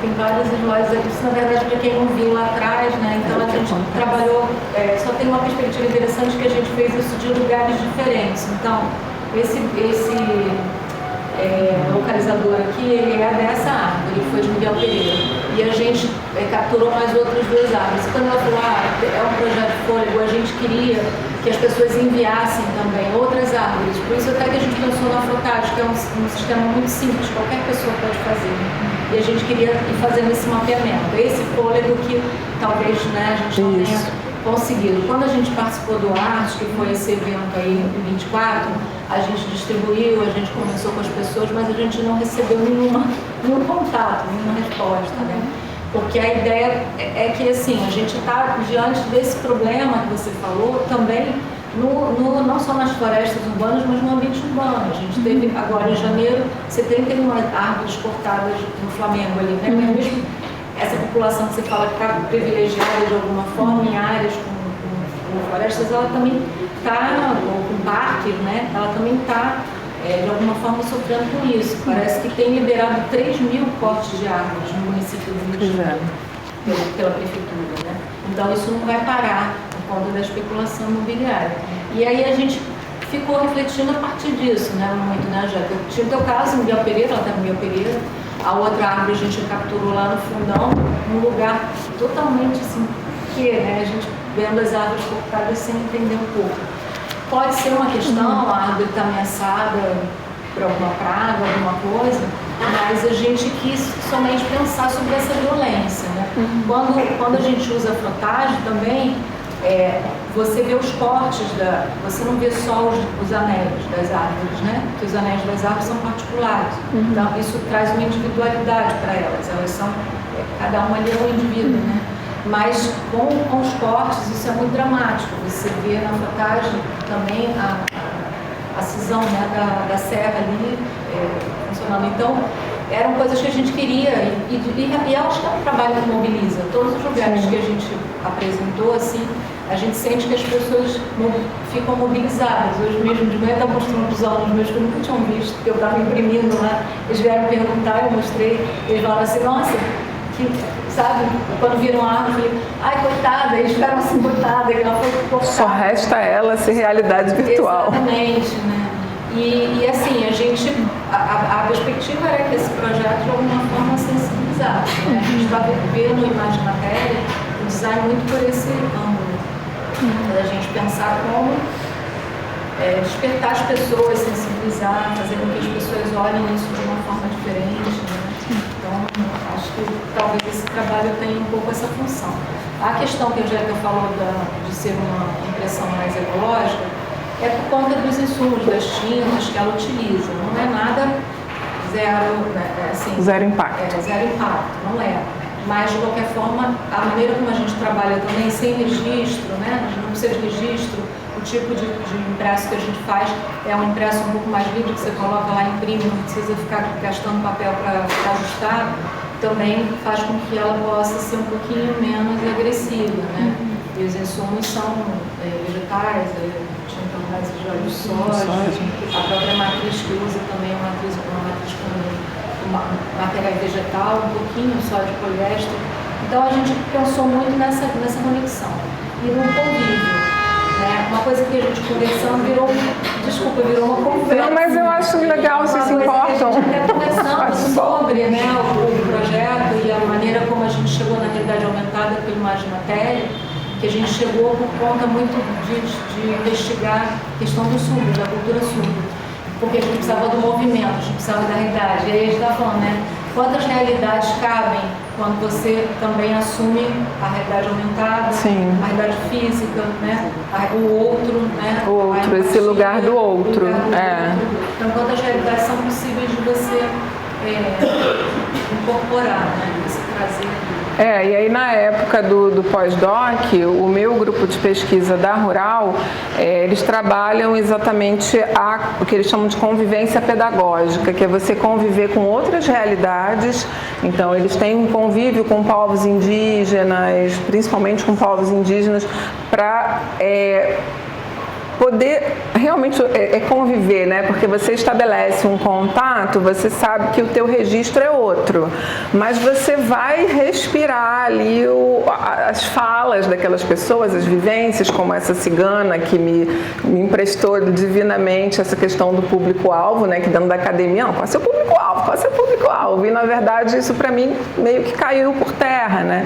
Tem vários slides aqui, isso na verdade para quem não viu lá atrás, né? Então a gente trabalhou, só tem uma perspectiva interessante que a gente fez isso de lugares diferentes. Então, esse localizador aqui, ele é dessa árvore, ele foi de Miguel Pereira. E a gente capturou mais outras duas árvores. Quando ela falou, é um projeto de fôlego, a gente queria que as pessoas enviassem também outras árvores. Por isso até que a gente pensou na Frotagem, que é um sistema muito simples, qualquer pessoa pode fazer. E a gente queria ir fazendo esse mapeamento. Esse fôlego que talvez, né, a gente não tenha conseguido. Quando a gente participou do Arte, que foi esse evento aí em 24, a gente distribuiu, a gente conversou com as pessoas, mas a gente não recebeu nenhum contato, nenhuma resposta, né? Porque a ideia é que, assim, a gente está diante desse problema que você falou também, não só nas florestas urbanas, mas no ambiente urbano. A gente teve agora em janeiro 71 árvores cortadas no Flamengo ali, né? Mesmo essa população que você fala que está privilegiada de alguma forma em áreas com florestas, ela também está, ou com parques, né? Ela também está, de alguma forma, sofrendo com isso. Parece que tem liberado 3.000 cortes de árvores no município do Rio de Janeiro, pela prefeitura, né? Então isso não vai parar por conta da especulação imobiliária. E aí a gente ficou refletindo a partir disso, né? Muito, né, Jéssica? Tinha o teu caso em Miguel Pereira, ela está em Miguel Pereira. A outra árvore a gente capturou lá no fundão, num lugar totalmente assim, que, né? A gente vendo as árvores cortadas sem entender um pouco. Pode ser uma questão, a árvore está ameaçada por alguma praga, alguma coisa, mas a gente quis somente pensar sobre essa violência, né? Quando a gente usa a frotagem também, você vê os cortes, você não vê só os anéis das árvores, né? Porque os anéis das árvores são particulares. Então, isso traz uma individualidade para elas são, cada uma ali é um indivíduo, né? Mas com os cortes, isso é muito dramático. Você vê na frotagem também a cisão, né, da serra ali funcionando. Então, eram coisas que a gente queria e acho que é um trabalho que mobiliza. Todos os lugares que a gente apresentou, assim, a gente sente que as pessoas ficam mobilizadas. Hoje mesmo de manhã eu estava mostrando para os alunos meus que eu nunca tinham visto, porque eu estava imprimindo lá, eles vieram perguntar, eu mostrei, eles falaram assim, nossa, sabe, quando viram a árvore, eu falei, ai, coitada, eles ficaram assim, coitada, que ela foi cortada. Só resta ela ser realidade virtual. Exatamente, né? E assim, a perspectiva era que esse projeto de alguma forma sensibilizasse, né? A gente está vendo no Imagem Matéria o design muito por esse ângulo, a gente pensar como despertar as pessoas, sensibilizar, fazer com que as pessoas olhem isso de uma forma diferente, né? Então, acho que talvez esse trabalho tenha um pouco essa função. A questão que a Angélica falou de ser uma impressão mais ecológica é por conta dos insumos, das tintas que ela utiliza. Não é nada zero, né, assim, zero impacto. Zero impacto, não é. Mas, de qualquer forma, a maneira como a gente trabalha também, sem registro, né? A gente não precisa de registro. O tipo de impresso que a gente faz é um impresso um pouco mais livre, que você coloca lá, imprime, não precisa ficar gastando papel para ficar ajustado, também faz com que ela possa ser um pouquinho menos agressiva, né? E os insumos são vegetais, tinta base de óleo de soja, a própria matriz que usa também é uma matriz com material vegetal, um pouquinho só de poliéster. Então a gente pensou muito nessa conexão e no convívio. Uma coisa que a gente conversando virou uma conversa. Não, mas eu acho legal, vocês se importam. A gente até conversando sobre, né, o projeto e a maneira como a gente chegou na realidade aumentada pela Imagem Matéria, que a gente chegou por conta muito de investigar a questão do surdo, da cultura surda. Porque a gente precisava do movimento, a gente precisava da realidade. E aí a gente está falando, né? Quantas realidades cabem quando você também assume a realidade aumentada, a realidade física, né? O outro, né? O outro, esse lugar do outro. Então, quantas realidades são possíveis de você incorporar, né? De você trazer. E aí na época do pós-doc, o meu grupo de pesquisa da Rural, eles trabalham exatamente o que eles chamam de convivência pedagógica, que é você conviver com outras realidades. Então eles têm um convívio com povos indígenas, principalmente com povos indígenas, para poder realmente conviver, né? Porque você estabelece um contato, você sabe que o teu registro é outro, mas você vai respirar ali as falas daquelas pessoas, as vivências, como essa cigana que me emprestou divinamente essa questão do público-alvo, né? Que dentro da academia, qual é o seu público-alvo? Qual é o seu público-alvo? E na verdade isso para mim meio que caiu por terra, né?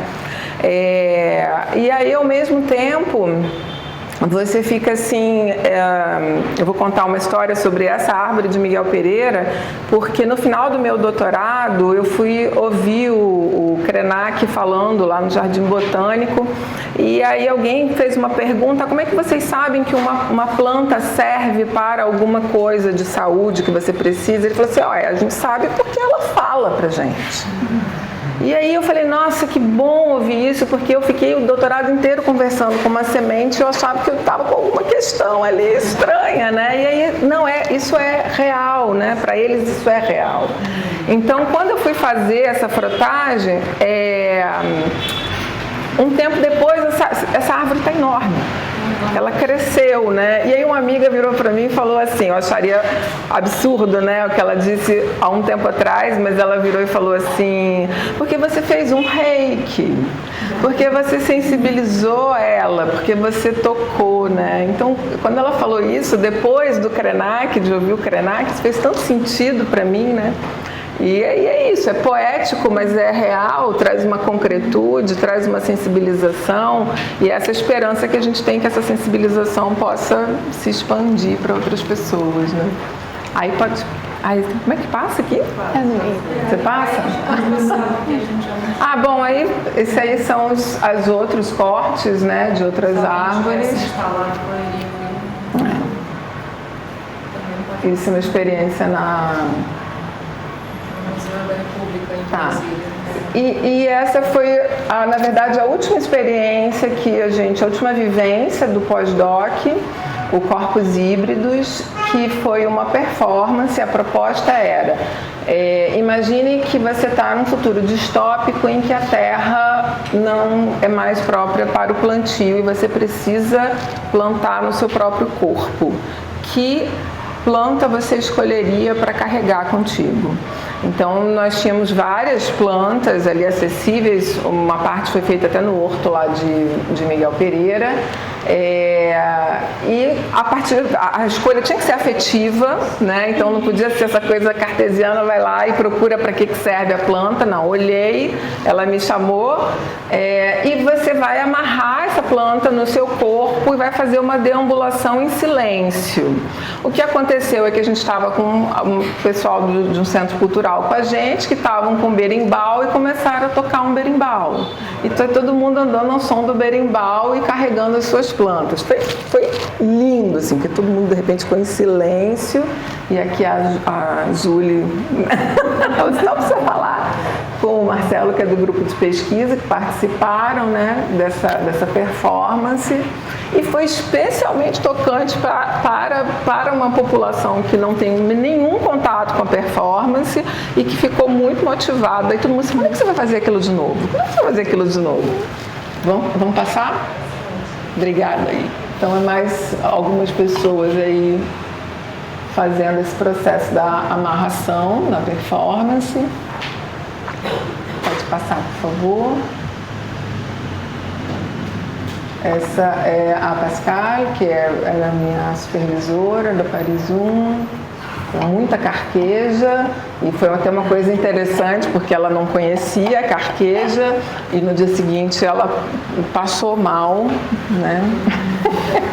E aí ao mesmo tempo você fica assim, eu vou contar uma história sobre essa árvore de Miguel Pereira, porque no final do meu doutorado eu fui ouvir o Krenak falando lá no Jardim Botânico, e aí alguém fez uma pergunta: como é que vocês sabem que uma planta serve para alguma coisa de saúde que você precisa? Ele falou assim: olha, a gente sabe porque ela fala pra gente. E aí eu falei: nossa, que bom ouvir isso, porque eu fiquei o doutorado inteiro conversando com uma semente e eu achava que eu estava com alguma questão ali estranha, né? E aí, isso é real, né? Para eles isso é real. Então, quando eu fui fazer essa frotagem, um tempo depois essa árvore está enorme. Ela cresceu, né? E aí uma amiga virou para mim e falou assim, eu acharia absurdo, né, o que ela disse há um tempo atrás, mas ela virou e falou assim: porque você fez um reiki, porque você sensibilizou ela, porque você tocou, né? Então, quando ela falou isso, depois do Krenak, de ouvir o Krenak, isso fez tanto sentido para mim, né? E é isso, é poético, mas é real, traz uma concretude, traz uma sensibilização, e essa esperança que a gente tem que essa sensibilização possa se expandir para outras pessoas, né? Aí pode... como é que passa aqui? Você passa? Bom, aí esses aí são os outros cortes, né, de outras árvores. Isso é uma experiência Tá. E essa foi, na verdade, a última experiência a última vivência do pós-doc, o Corpos Híbridos, que foi uma performance. A proposta era, imagine que você está num futuro distópico em que a terra não é mais própria para o plantio e você precisa plantar no seu próprio corpo. Que planta você escolheria para carregar contigo? Então, nós tínhamos várias plantas ali acessíveis, uma parte foi feita até no horto lá de Miguel Pereira, e a escolha tinha que ser afetiva, né? Então não podia ser essa coisa cartesiana, vai lá e procura para que serve a planta. Não, olhei, ela me chamou, e você vai amarrar essa planta no seu corpo e vai fazer uma deambulação em silêncio. O que aconteceu é que a gente estava com um pessoal de um centro cultural com a gente, que estavam com berimbau e começaram a tocar um berimbau. Então todo mundo andando ao som do berimbau e carregando as suas plantas. Foi lindo, assim, porque todo mundo de repente ficou em silêncio. E aqui a Júlia, só para você falar, com o Marcelo, que é do grupo de pesquisa, que participaram, né, dessa performance. E foi especialmente tocante para uma população que não tem nenhum contato com a performance e que ficou muito motivada. E todo mundo disse: como é que você vai fazer aquilo de novo? Como é que você vai fazer aquilo de novo? Vamos passar? Obrigada aí. Então, é mais algumas pessoas aí fazendo esse processo da amarração na performance. Pode passar, por favor. Essa é a Pascal, que era a minha supervisora da Paris 1, com muita carqueja, e foi até uma coisa interessante, porque ela não conhecia a carqueja, e no dia seguinte ela passou mal, né?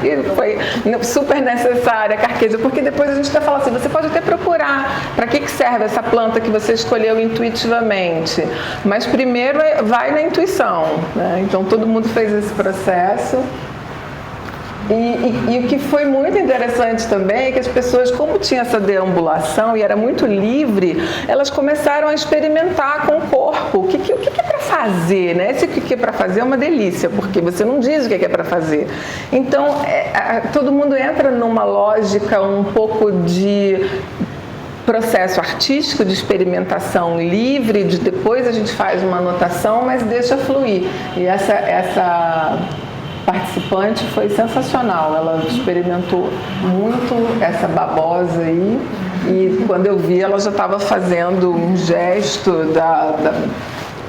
E foi super necessária a carqueja, porque depois a gente vai falar assim: você pode até procurar para que serve essa planta que você escolheu intuitivamente, mas primeiro vai na intuição, né? Então todo mundo fez esse processo. E o que foi muito interessante também é que as pessoas, como tinha essa deambulação e era muito livre, elas começaram a experimentar com o corpo. O que é para fazer, né? Esse que é para fazer é uma delícia, porque você não diz o que é para fazer. Então, todo mundo entra numa lógica um pouco de processo artístico, de experimentação livre, de depois a gente faz uma anotação, mas deixa fluir. E essa participante foi sensacional, ela experimentou muito essa babosa aí, e quando eu vi ela já estava fazendo um gesto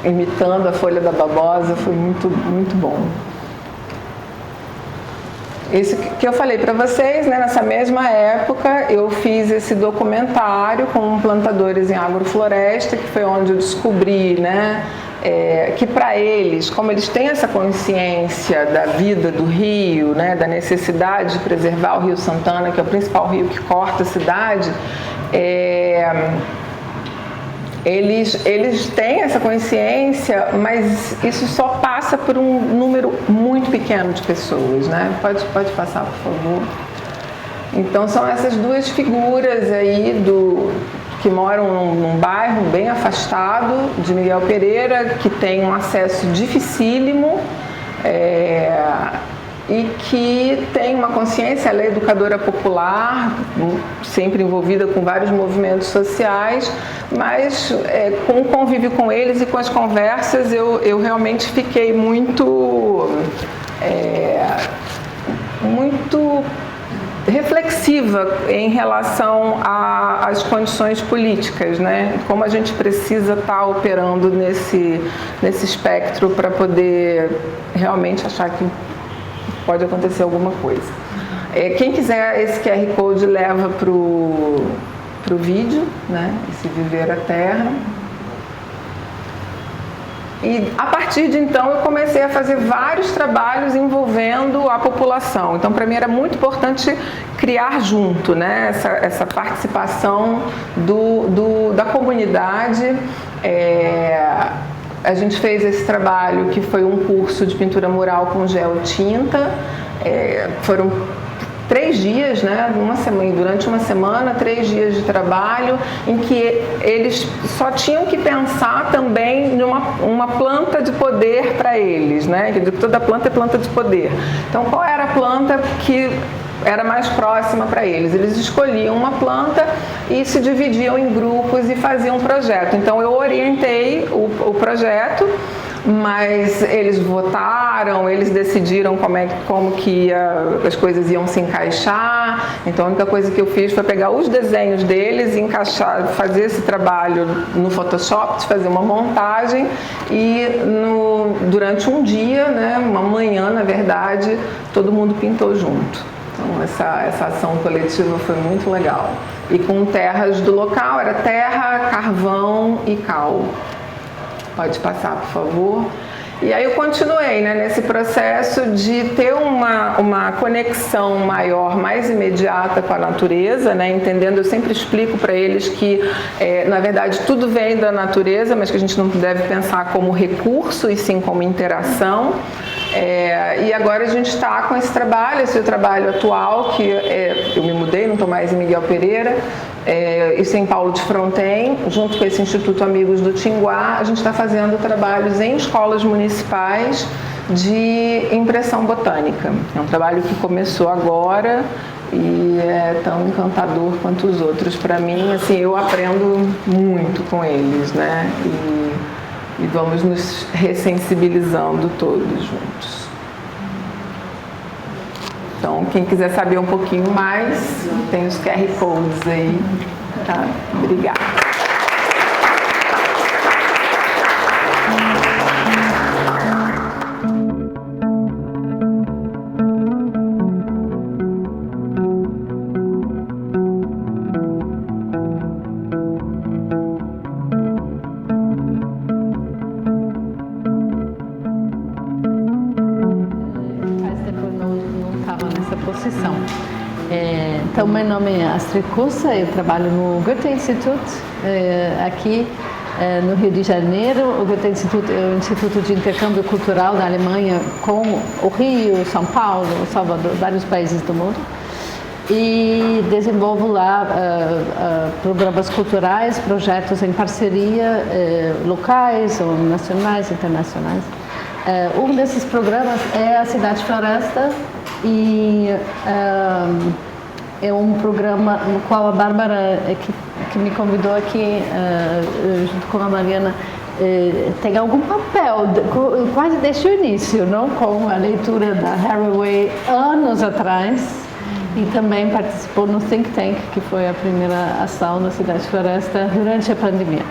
imitando a folha da babosa, foi muito, muito bom. Isso que eu falei para vocês, né, nessa mesma época eu fiz esse documentário com plantadores em agrofloresta, que foi onde eu descobri, né, que para eles, como eles têm essa consciência da vida do rio, né, da necessidade de preservar o Rio Santana, que é o principal rio que corta a cidade, eles têm essa consciência, mas isso só passa por um número muito pequeno de pessoas, né? Pode passar, por favor. Então são essas duas figuras aí que moram num bairro bem afastado de Miguel Pereira, que tem um acesso dificílimo, e que tem uma consciência, ela é educadora popular, sempre envolvida com vários movimentos sociais, mas com o convívio com eles e com as conversas eu realmente fiquei muito reflexiva em relação às condições políticas, né? Como a gente precisa estar operando nesse espectro para poder realmente achar que pode acontecer alguma coisa. Quem quiser, esse QR Code leva para o vídeo, né? Esse Viver a Terra. E a partir de então eu comecei a fazer vários trabalhos envolvendo a população. Então para mim era muito importante criar junto, né? Essa participação da comunidade. A gente fez esse trabalho que foi um curso de pintura mural com geotinta. Foram 3 dias, né, durante uma semana, 3 dias de trabalho, em que eles só tinham que pensar também numa planta de poder para eles, né? Toda planta é planta de poder. Então, qual era a planta que era mais próxima para eles? Eles escolhiam uma planta e se dividiam em grupos e faziam um projeto. Então, eu orientei o projeto, mas eles votaram, eles decidiram como que as coisas iam se encaixar. Então a única coisa que eu fiz foi pegar os desenhos deles, encaixar, fazer esse trabalho no Photoshop, fazer uma montagem e durante um dia, né, uma manhã na verdade, todo mundo pintou junto. Então essa ação coletiva foi muito legal. E com terras do local, era terra, carvão e cal. Pode passar, por favor. E aí eu continuei, né, nesse processo de ter uma conexão maior, mais imediata com a natureza, né, entendendo, eu sempre explico para eles que, na verdade, tudo vem da natureza, mas que a gente não deve pensar como recurso e sim como interação. E agora a gente está com esse trabalho atual, que eu me mudei, não estou mais em Miguel Pereira, isso é em Paulo de Fronten, junto com esse Instituto Amigos do Tinguá, a gente está fazendo trabalhos em escolas municipais de impressão botânica. É um trabalho que começou agora e é tão encantador quanto os outros. Para mim, assim, eu aprendo muito com eles, né? E vamos nos ressensibilizando todos juntos. Então, quem quiser saber um pouquinho mais, tem os QR Codes aí, tá? Obrigada. Então, meu nome é Astrid Costa, eu trabalho no Goethe Institut, aqui no Rio de Janeiro. O Goethe Institut é um instituto de intercâmbio cultural da Alemanha com o Rio, São Paulo, Salvador, vários países do mundo. e desenvolvo lá programas culturais, projetos em parceria, locais ou nacionais, internacionais. Um desses programas é a Cidade Floresta e é um programa no qual a Bárbara, que me convidou aqui, junto com a Mariana, tem algum papel, quase desde o início, não? Com a leitura da Haraway anos atrás, e também participou no Think Tank, que foi a primeira ação na Cidade Floresta durante a pandemia.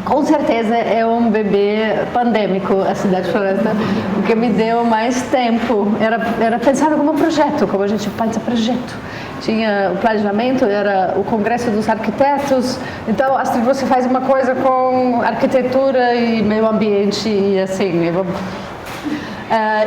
Com certeza é um bebê pandêmico a Cidade Floresta, o que me deu mais tempo. Era pensado como um projeto, como a gente pensa projeto. Tinha o planejamento, era o Congresso dos Arquitetos. Então, Astrid, você faz uma coisa com arquitetura e meio ambiente e assim.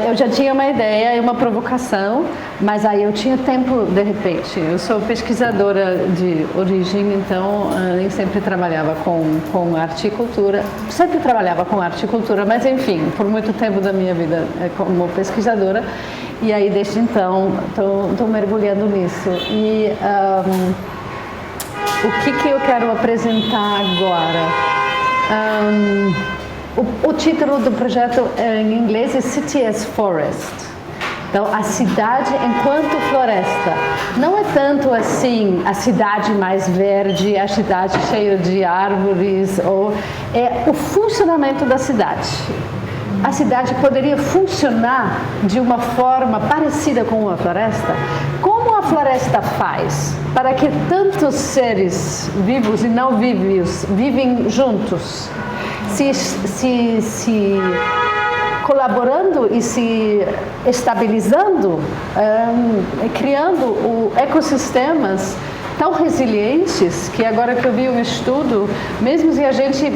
Eu já tinha uma ideia e uma provocação, mas aí eu tinha tempo de repente. Eu sou pesquisadora de origem, então nem sempre trabalhava com arte e cultura. Sempre trabalhava com arte e cultura, mas enfim, por muito tempo da minha vida como pesquisadora. E aí desde então estou mergulhando nisso. E o que eu quero apresentar agora? O título do projeto em inglês é City as Forest. Então, a cidade enquanto floresta. Não é tanto assim a cidade mais verde, a cidade cheia de árvores, é o funcionamento da cidade. A cidade poderia funcionar de uma forma parecida com uma floresta? Como a floresta faz para que tantos seres vivos e não vivos vivem juntos? Se colaborando e se estabilizando, criando ecossistemas tão resilientes que agora que eu vi um estudo, mesmo se a gente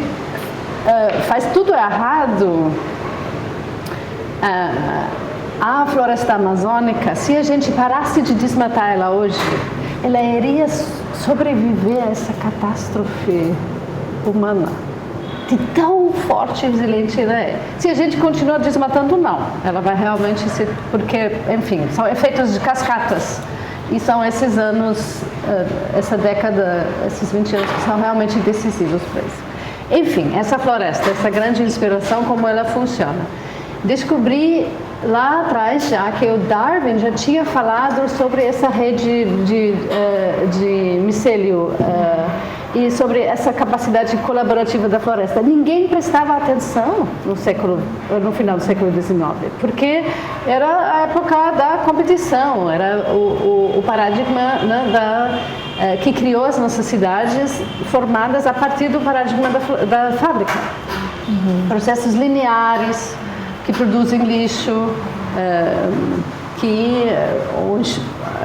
faz tudo errado, a floresta amazônica, se a gente parasse de desmatar ela hoje, ela iria sobreviver a essa catástrofe humana. De tão forte e resiliente ela é. Se a gente continuar desmatando, não. Ela vai realmente ser... Porque, enfim, são efeitos de cascatas. E são esses anos, essa década, esses 20 anos que são realmente decisivos para isso. Enfim, essa floresta, essa grande inspiração, como ela funciona. Descobri lá atrás já que o Darwin já tinha falado sobre essa rede de micélio e sobre essa capacidade colaborativa da floresta. Ninguém prestava atenção no final do século XIX, porque era a época da competição, era o paradigma, né, que criou as nossas cidades formadas a partir do paradigma da fábrica. Processos lineares que produzem lixo,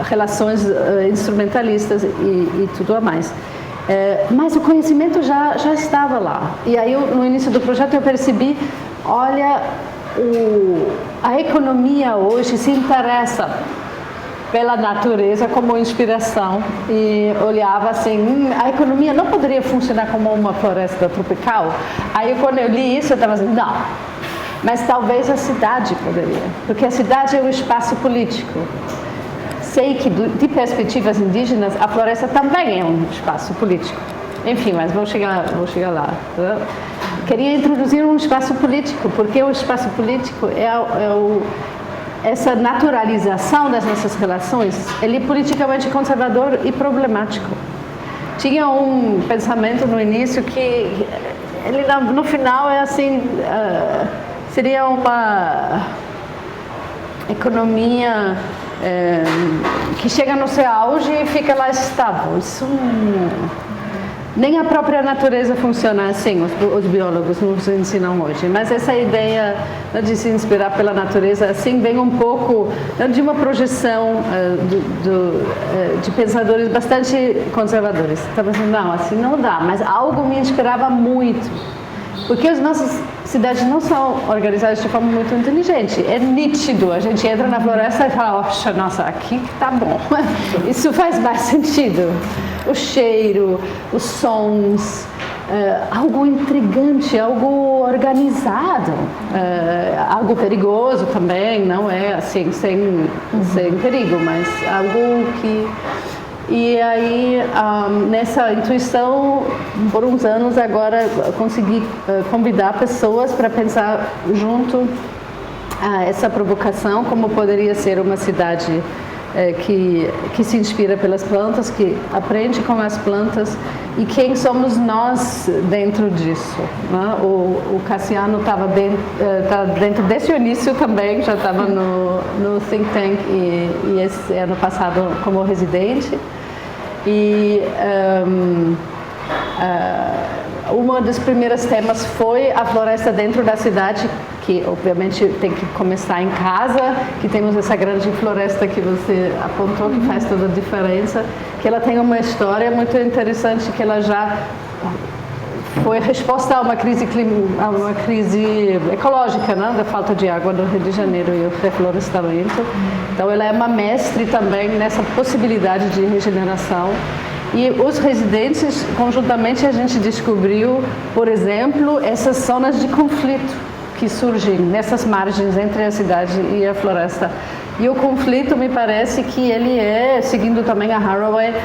relações instrumentalistas e tudo a mais. Mas o conhecimento já estava lá. E aí, no início do projeto, eu percebi, olha, a economia hoje se interessa pela natureza como inspiração e olhava assim, a economia não poderia funcionar como uma floresta tropical? Aí, quando eu li isso, eu estava assim, não. Mas talvez a cidade poderia, porque a cidade é um espaço político. Sei que, de perspectivas indígenas, a floresta também é um espaço político. Enfim, mas vou chegar lá. Queria introduzir um espaço político, porque o espaço político essa naturalização das nossas relações, ele é politicamente conservador e problemático. Tinha um pensamento no início que, ele no final, é assim, seria uma economia que chega no seu auge e fica lá estável. Isso nem a própria natureza funciona assim, os biólogos nos ensinam hoje. Mas essa ideia de se inspirar pela natureza assim vem um pouco de uma projeção de pensadores bastante conservadores. Estava assim, não, assim não dá, mas algo me inspirava muito. Porque as nossas cidades não são organizadas de forma muito inteligente. É nítido. A gente entra na floresta e fala, nossa, aqui que tá bom. Isso faz mais sentido. O cheiro, os sons, algo intrigante, algo organizado, algo perigoso também, não é assim sem perigo, mas algo que... E aí, nessa intuição, por uns anos agora, consegui convidar pessoas para pensar junto a essa provocação, como poderia ser uma cidade que se inspira pelas plantas, que aprende com as plantas, e quem somos nós dentro disso, né? O Cassiano estava dentro desse início também, já estava no Think Tank e esse ano passado como residente. E uma dos primeiros temas foi a floresta dentro da cidade, que obviamente tem que começar em casa, que temos essa grande floresta que você apontou, que faz toda a diferença, que ela tem uma história muito interessante, que ela já foi resposta a uma crise ecológica, né, da falta de água no Rio de Janeiro e o reflorestamento. Então ela é uma mestre também nessa possibilidade de regeneração. E os residentes, conjuntamente, a gente descobriu, por exemplo, essas zonas de conflito que surgem nessas margens entre a cidade e a floresta. E o conflito, me parece que ele é, seguindo também a Haraway,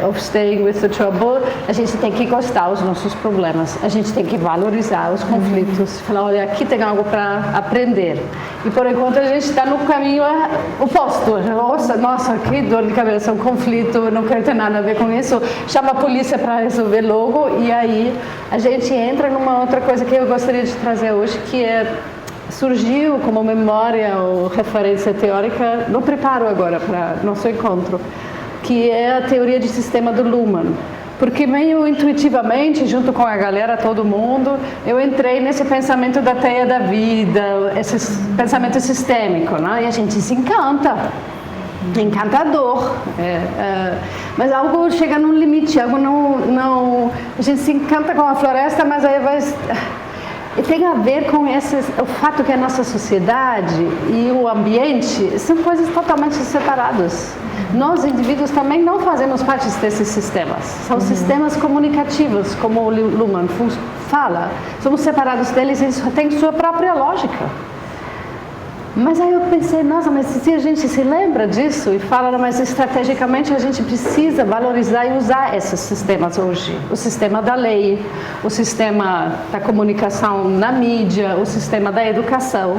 of Staying with the Trouble, a gente tem que gostar dos nossos problemas, a gente tem que valorizar os conflitos, falar, olha, aqui tem algo para aprender. E por enquanto a gente está no caminho oposto. Nossa, que dor de cabeça, um conflito, não quero ter nada a ver com isso, chama a polícia para resolver logo, e aí a gente entra numa outra coisa que eu gostaria de trazer hoje, que surgiu como memória ou referência teórica no preparo agora para nosso encontro, que é a teoria de sistema do Luhmann. Porque meio intuitivamente, junto com a galera, todo mundo, eu entrei nesse pensamento da teia da vida, esse pensamento sistêmico, né? E a gente se encanta, encantador, mas algo chega num limite, algo não, a gente se encanta com a floresta, mas aí vai... E tem a ver com o fato que a nossa sociedade e o ambiente são coisas totalmente separadas. Nós, indivíduos, também não fazemos parte desses sistemas. São sistemas comunicativos, como o Luhmann fala. Somos separados deles, eles têm sua própria lógica. Mas aí eu pensei, nossa, mas se a gente se lembra disso e fala, mas estrategicamente a gente precisa valorizar e usar esses sistemas hoje. O sistema da lei, o sistema da comunicação na mídia, o sistema da educação,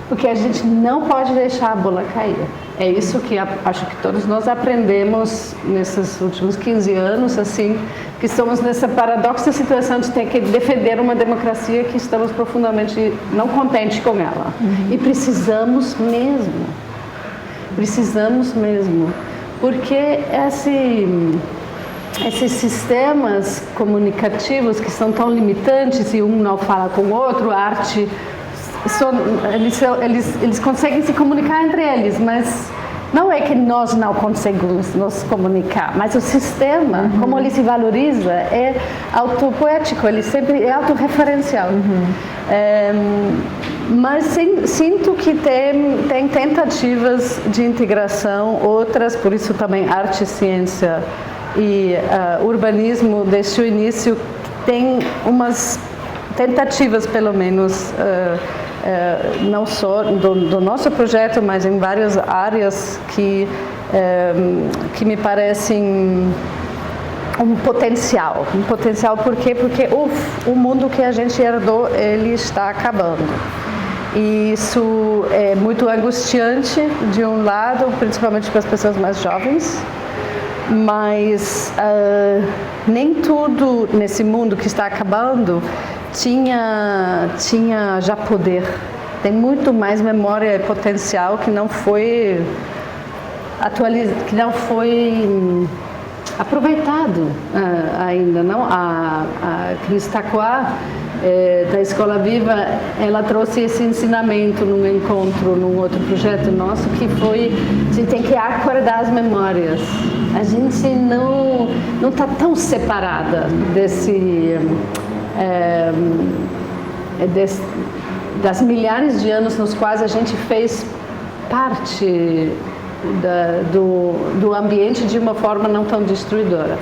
porque a gente não pode deixar a bola cair. É isso que acho que todos nós aprendemos nesses últimos 15 anos, assim, que estamos nessa paradoxa situação de ter que defender uma democracia que estamos profundamente não contentes com ela. E precisamos mesmo, porque esses sistemas comunicativos que são tão limitantes e um não fala com o outro, a arte... Eles conseguem se comunicar entre eles, mas não é que nós não conseguimos nos comunicar, mas o sistema, como ele se valoriza, é autopoético, ele sempre é autorreferencial. Mas sinto que tem tentativas de integração, outras, por isso também arte, ciência e urbanismo, desde o início, tem umas tentativas, pelo menos, não só do nosso projeto, mas em várias áreas que me parecem um potencial. Por quê? Porque o mundo que a gente herdou, ele está acabando. E isso é muito angustiante, de um lado, principalmente para as pessoas mais jovens, mas nem tudo nesse mundo que está acabando tinha já poder. Tem muito mais memória e potencial que não foi que não foi aproveitado ainda, não? A Cris Taquá, da Escola Viva, ela trouxe esse ensinamento num encontro, num outro projeto nosso, que foi: a gente tem que acordar as memórias. A gente não está tão separada das milhares de anos nos quais a gente fez parte do ambiente de uma forma não tão destruidora.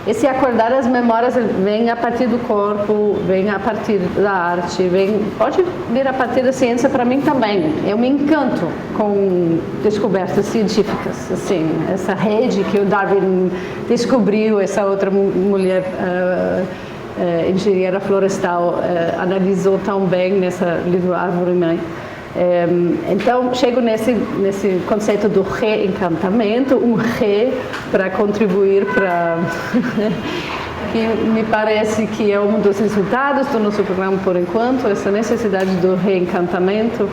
esse acordar as memórias vem a partir do corpo, vem a partir da arte, pode vir a partir da ciência para mim também. Eu me encanto com descobertas científicas, assim, essa rede que o Darwin descobriu, essa outra mulher engenheira florestal analisou tão bem nessa livro Árvore Mãe. Então, chego nesse conceito do reencantamento, para contribuir para... que me parece que é um dos resultados do nosso programa por enquanto, essa necessidade do reencantamento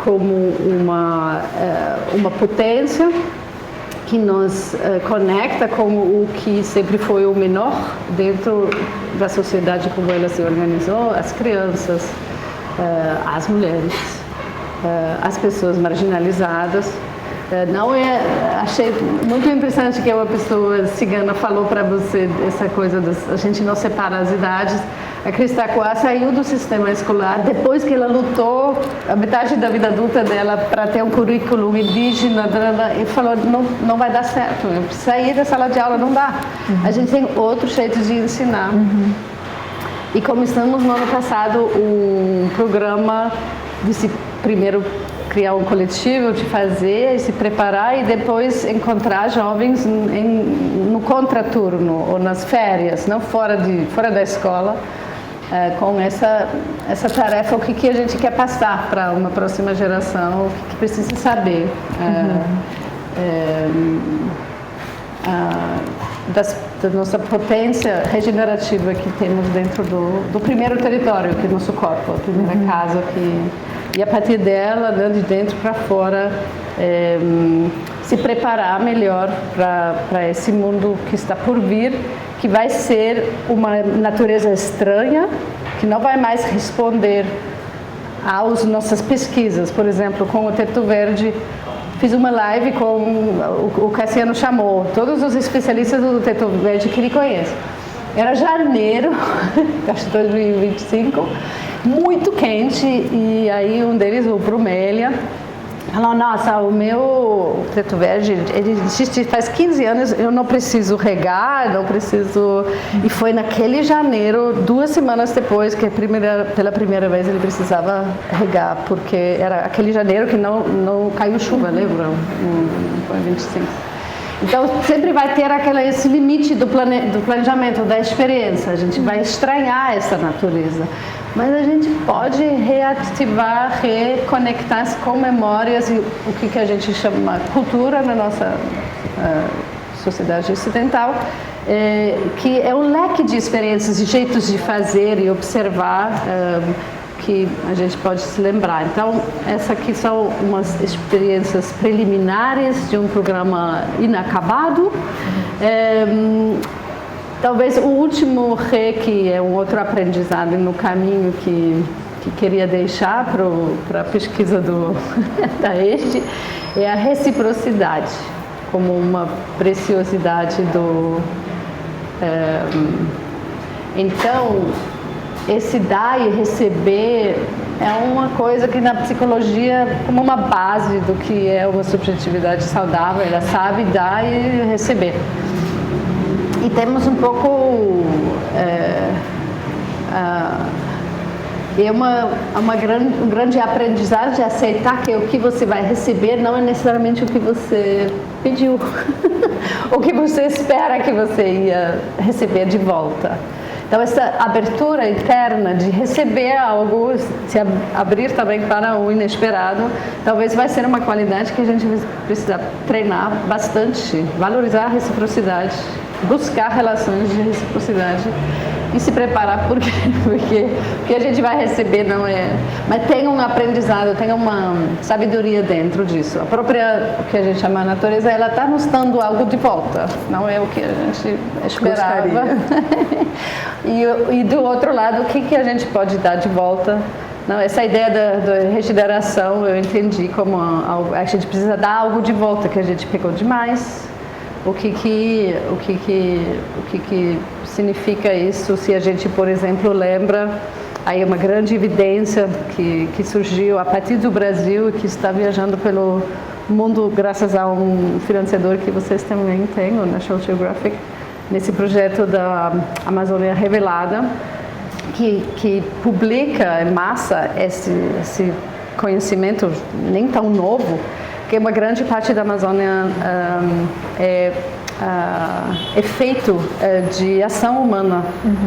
como uma potência que nos conecta com o que sempre foi o menor dentro da sociedade como ela se organizou, as crianças, as mulheres, as pessoas marginalizadas. Achei muito interessante que uma pessoa cigana falou para você essa coisa a gente não separa as idades. A Krista Coá saiu do sistema escolar depois que ela lutou a metade da vida adulta dela para ter um currículo indígena e falou, não vai dar certo, sair da sala de aula não dá. A gente tem outro jeito de ensinar. E começamos no ano passado um programa de primeiro criar um coletivo, de fazer, se preparar e depois encontrar jovens no contraturno ou nas férias, não fora da escola, com essa tarefa, o que a gente quer passar para uma próxima geração, o que precisa saber. Da nossa potência regenerativa que temos dentro do primeiro território, que é o nosso corpo, a primeira casa, e a partir dela, de dentro para fora, se preparar melhor para esse mundo que está por vir, que vai ser uma natureza estranha, que não vai mais responder às nossas pesquisas. Por exemplo, com o Teto Verde, fiz uma live com o Cassiano chamou todos os especialistas do Teto Verde que ele conhece. Era janeiro, acho que 2025, muito quente, e aí um deles, o Brumélia, falou, nossa, o meu Teto Verde, ele existe faz 15 anos, eu não preciso regar, não preciso... E foi naquele janeiro, 2 semanas depois, que pela primeira vez ele precisava regar, porque era aquele janeiro que não caiu chuva, lembra? Foi 25. Então, sempre vai ter esse limite do planejamento, da experiência. A gente vai estranhar essa natureza. Mas a gente pode reativar, reconectar-se com memórias e o que a gente chama cultura na nossa sociedade ocidental, que é um leque de experiências, de jeitos de fazer e observar que a gente pode se lembrar. Então, essas aqui são umas experiências preliminares de um programa inacabado. Talvez o último que é um outro aprendizado no caminho que queria deixar para a pesquisa da ESTE, é a reciprocidade, como uma preciosidade Então, esse dar e receber é uma coisa que na psicologia, como uma base do que é uma subjetividade saudável, ela sabe dar e receber. E temos um pouco um grande aprendizado de aceitar que o que você vai receber não é necessariamente o que você pediu, o que você espera que você ia receber de volta. Então, essa abertura interna de receber algo, se abrir também para o inesperado, talvez vai ser uma qualidade que a gente vai precisar treinar bastante, valorizar a reciprocidade, buscar relações de reciprocidade e se preparar porque o que a gente vai receber não é... Mas tem um aprendizado, tem uma sabedoria dentro disso. A própria, o que a gente chama de natureza, ela está nos dando algo de volta, não é o que a gente esperava. E do outro lado, o que a gente pode dar de volta? Não, essa ideia da regeneração eu entendi como a gente precisa dar algo de volta que a gente pegou demais. O que significa isso se a gente, por exemplo, lembra, aí uma grande evidência que surgiu a partir do Brasil e que está viajando pelo mundo graças a um financiador que vocês também têm, o National Geographic, nesse projeto da Amazônia Revelada, que publica em massa esse conhecimento nem tão novo, que uma grande parte da Amazônia é feito de ação humana,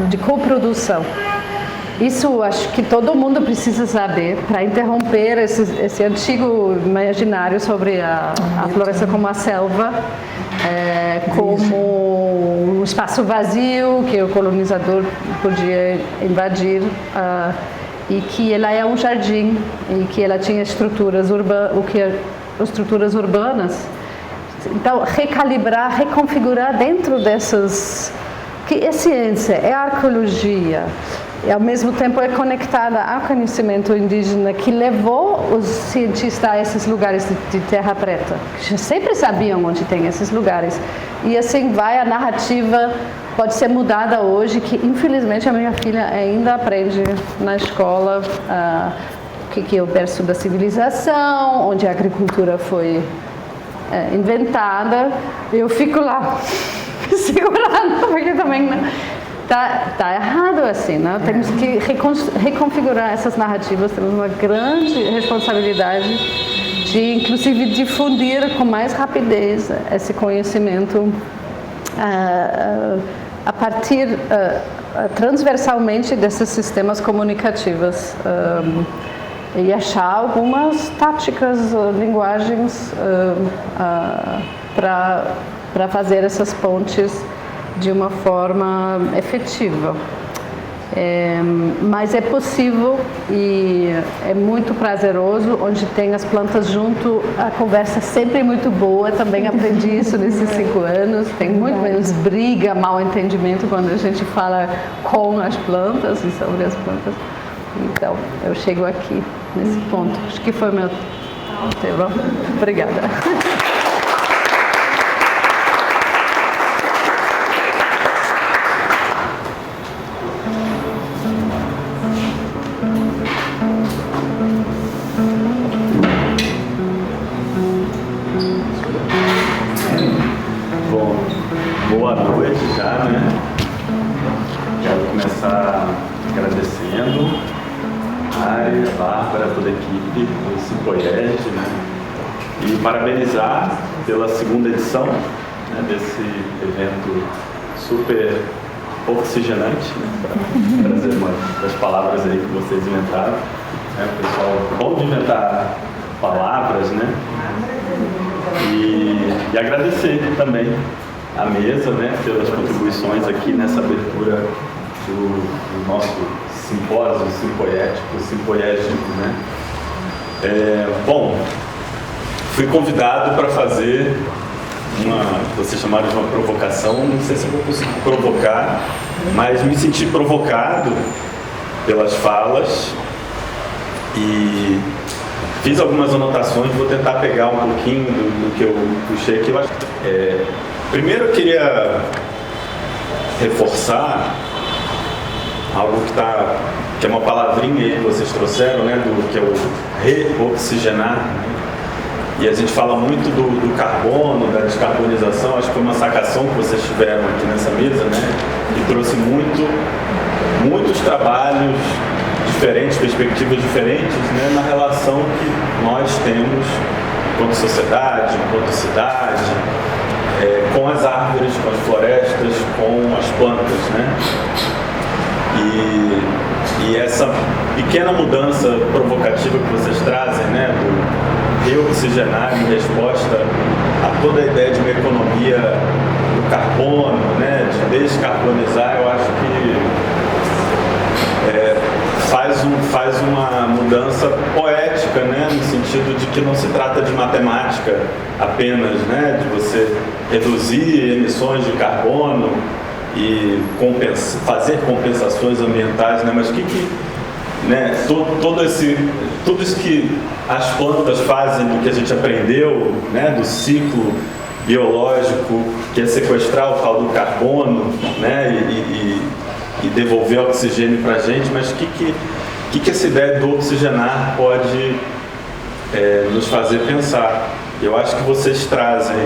de coprodução. Isso acho que todo mundo precisa saber para interromper esse antigo imaginário sobre a floresta como a selva, como um espaço vazio que o colonizador podia invadir, e que ela é um jardim e que ela tinha estruturas urbanas. Então, recalibrar, reconfigurar dentro dessas... que é ciência, é arqueologia, e ao mesmo tempo é conectada ao conhecimento indígena que levou os cientistas a esses lugares de terra preta, que sempre sabiam onde tem esses lugares. E assim vai a narrativa, pode ser mudada hoje, que infelizmente a minha filha ainda aprende na escola o que é o berço da civilização, onde a agricultura foi inventada. Eu fico lá segurando, porque também tá errado assim, né? Temos que reconfigurar essas narrativas, temos uma grande responsabilidade de, inclusive, difundir com mais rapidez esse conhecimento a partir transversalmente desses sistemas comunicativos, e achar algumas táticas, linguagens para fazer essas pontes de uma forma efetiva. Mas é possível e é muito prazeroso, onde tem as plantas junto, a conversa sempre é muito boa. Também aprendi isso nesses 5 anos. Tem muito menos briga, mal entendimento quando a gente fala com as plantas e sobre as plantas. Então, eu chego aqui nesse ponto. Acho que foi meu tema. Obrigada. Bom, boa noite já, né? Quero começar agradecendo a Bárbara, toda a equipe do Simpoied, né? E parabenizar pela 2ª edição, né, desse evento super oxigenante, né, para trazer uma das palavras aí que vocês inventaram. Né, pessoal, bom de inventar palavras, né? E agradecer também a mesa, né, pelas contribuições aqui nessa abertura do nosso simpósio simpoético, né? Bom, fui convidado para fazer vocês chamaram de uma provocação, não sei se eu vou conseguir provocar, mas me senti provocado pelas falas e fiz algumas anotações, vou tentar pegar um pouquinho do que eu puxei aqui. Primeiro eu queria reforçar algo que é uma palavrinha aí que vocês trouxeram, né, que é o reoxigenar. E a gente fala muito do carbono, da descarbonização. Acho que foi uma sacação que vocês tiveram aqui nessa mesa, né, que trouxe muitos trabalhos diferentes, perspectivas diferentes, né, na relação que nós temos enquanto sociedade, enquanto cidade, com as árvores, com as florestas, com as plantas, né? E essa pequena mudança provocativa que vocês trazem, né, do reoxigenar em resposta a toda a ideia de uma economia do carbono, né, de descarbonizar, eu acho que faz uma mudança poética, né, no sentido de que não se trata de matemática apenas, né, de você reduzir emissões de carbono e fazer compensações ambientais, né, mas né, tudo isso que as plantas fazem, do que a gente aprendeu, né, do ciclo biológico, que é sequestrar o tal do carbono, né, e devolver oxigênio para a gente, mas o que essa ideia do oxigenar pode nos fazer pensar? Eu acho que vocês trazem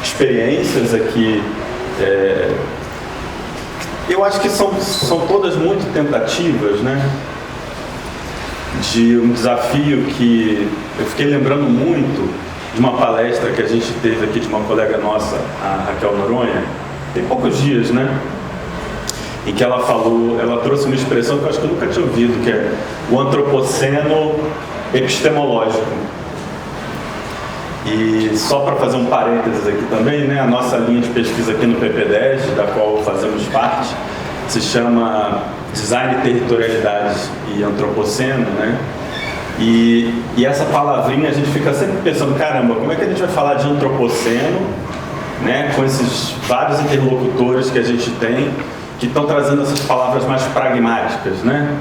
experiências aqui Eu acho que são todas muito tentativas, né? De um desafio que eu fiquei lembrando muito de uma palestra que a gente teve aqui de uma colega nossa, a Raquel Noronha, tem poucos dias, né? Em que ela trouxe uma expressão que eu acho que eu nunca tinha ouvido, que é o antropoceno epistemológico. E só para fazer um parênteses aqui também, né, a nossa linha de pesquisa aqui no PP10, da qual fazemos parte, se chama Design, Territorialidades e Antropoceno, né? E essa palavrinha a gente fica sempre pensando, caramba, como é que a gente vai falar de antropoceno, né, com esses vários interlocutores que a gente tem, que estão trazendo essas palavras mais pragmáticas, né?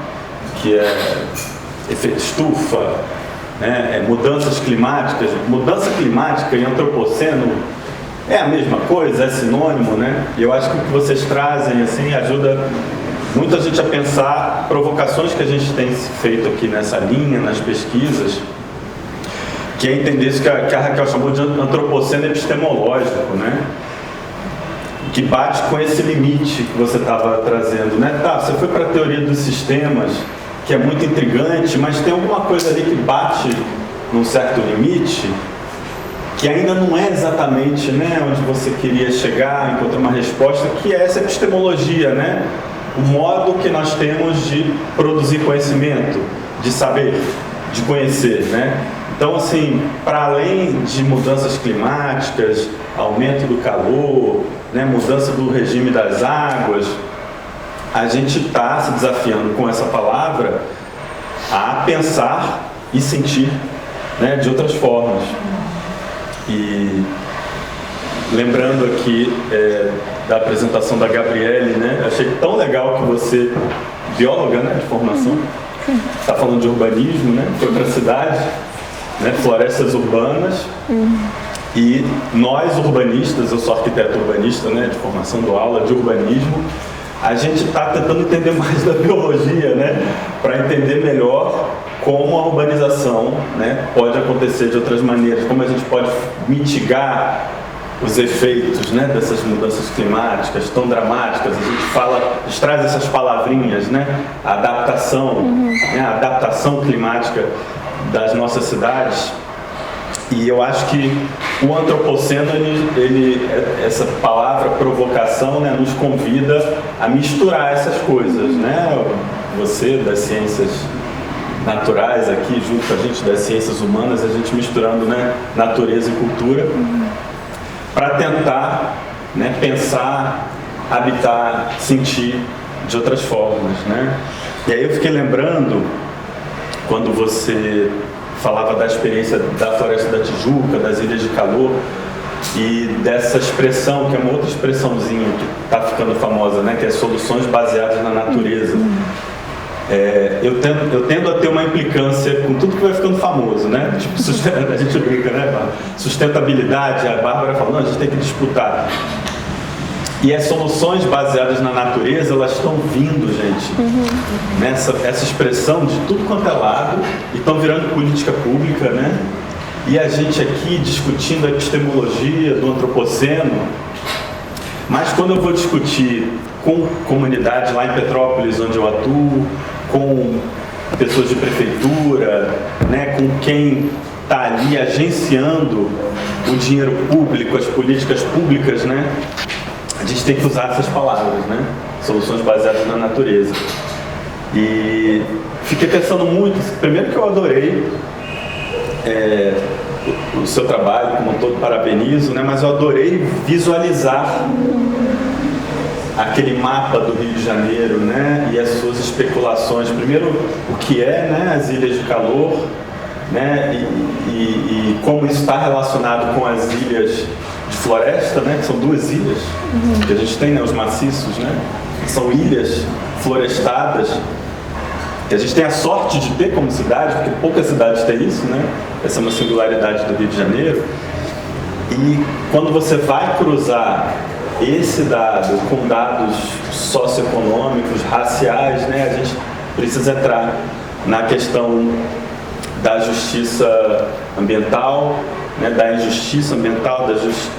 Que é efeito estufa, né? Mudanças climáticas. Mudança climática e antropoceno é a mesma coisa, é sinônimo, né? E eu acho que o que vocês trazem assim ajuda muita gente a pensar provocações que a gente tem feito aqui nessa linha, nas pesquisas, que é entender isso que a Raquel chamou de antropoceno epistemológico, né? Que bate com esse limite que você estava trazendo, né? Tá, você foi para a teoria dos sistemas, que é muito intrigante, mas tem alguma coisa ali que bate num certo limite, que ainda não é exatamente, né, onde você queria chegar, encontrar uma resposta, que é essa epistemologia, né? O modo que nós temos de produzir conhecimento, de saber, de conhecer, né? Então, assim, para além de mudanças climáticas, aumento do calor, né, mudança do regime das águas, a gente está se desafiando com essa palavra a pensar e sentir, né, de outras formas. E lembrando aqui da apresentação da Gabriele, né, achei tão legal que você, bióloga, né, de formação, está falando de urbanismo, né, foi para a cidade, né, florestas urbanas, e nós urbanistas, eu sou arquiteto urbanista, né, de formação, dou aula de urbanismo, a gente está tentando entender mais da biologia, né, para entender melhor como a urbanização, né, pode acontecer de outras maneiras, como a gente pode mitigar os efeitos, né, dessas mudanças climáticas tão dramáticas. A gente traz essas palavrinhas, né, a adaptação, né, a adaptação climática das nossas cidades. E eu acho que o antropoceno, essa palavra provocação, né, nos convida a misturar essas coisas, né? Você das ciências naturais aqui, junto com a gente das ciências humanas, a gente misturando, né, natureza e cultura, para tentar, né, pensar, habitar, sentir de outras formas, né? E aí eu fiquei lembrando, quando você falava da experiência da Floresta da Tijuca, das Ilhas de Calor, e dessa expressão, que é uma outra expressãozinha que está ficando famosa, né, que é soluções baseadas na natureza. Eu tendo a ter uma implicância com tudo que vai ficando famoso, né? Tipo, a gente brinca, né, Bárbara? Sustentabilidade, a Bárbara fala, não, a gente tem que disputar. E as soluções baseadas na natureza, elas estão vindo, gente, essa expressão de tudo quanto é lado, e estão virando política pública, né? E a gente aqui discutindo a epistemologia do antropoceno, mas quando eu vou discutir com comunidade lá em Petrópolis, onde eu atuo, com pessoas de prefeitura, né, com quem está ali agenciando o dinheiro público, as políticas públicas, né? A gente tem que usar essas palavras, né? Soluções baseadas na natureza. E fiquei pensando muito, primeiro que eu adorei o seu trabalho, como um todo, parabenizo, né? Mas eu adorei visualizar aquele mapa do Rio de Janeiro, né? E as suas especulações. Primeiro, o que é, né, as Ilhas de Calor, né? E como isso está relacionado com as ilhas de floresta, né, que são duas ilhas que a gente tem, né, os maciços, né, que são ilhas florestadas, que a gente tem a sorte de ter como cidade, porque poucas cidades têm isso, né, essa é uma singularidade do Rio de Janeiro. E quando você vai cruzar esse dado com dados socioeconômicos, raciais, né, a gente precisa entrar na questão da justiça ambiental, né, da injustiça ambiental, da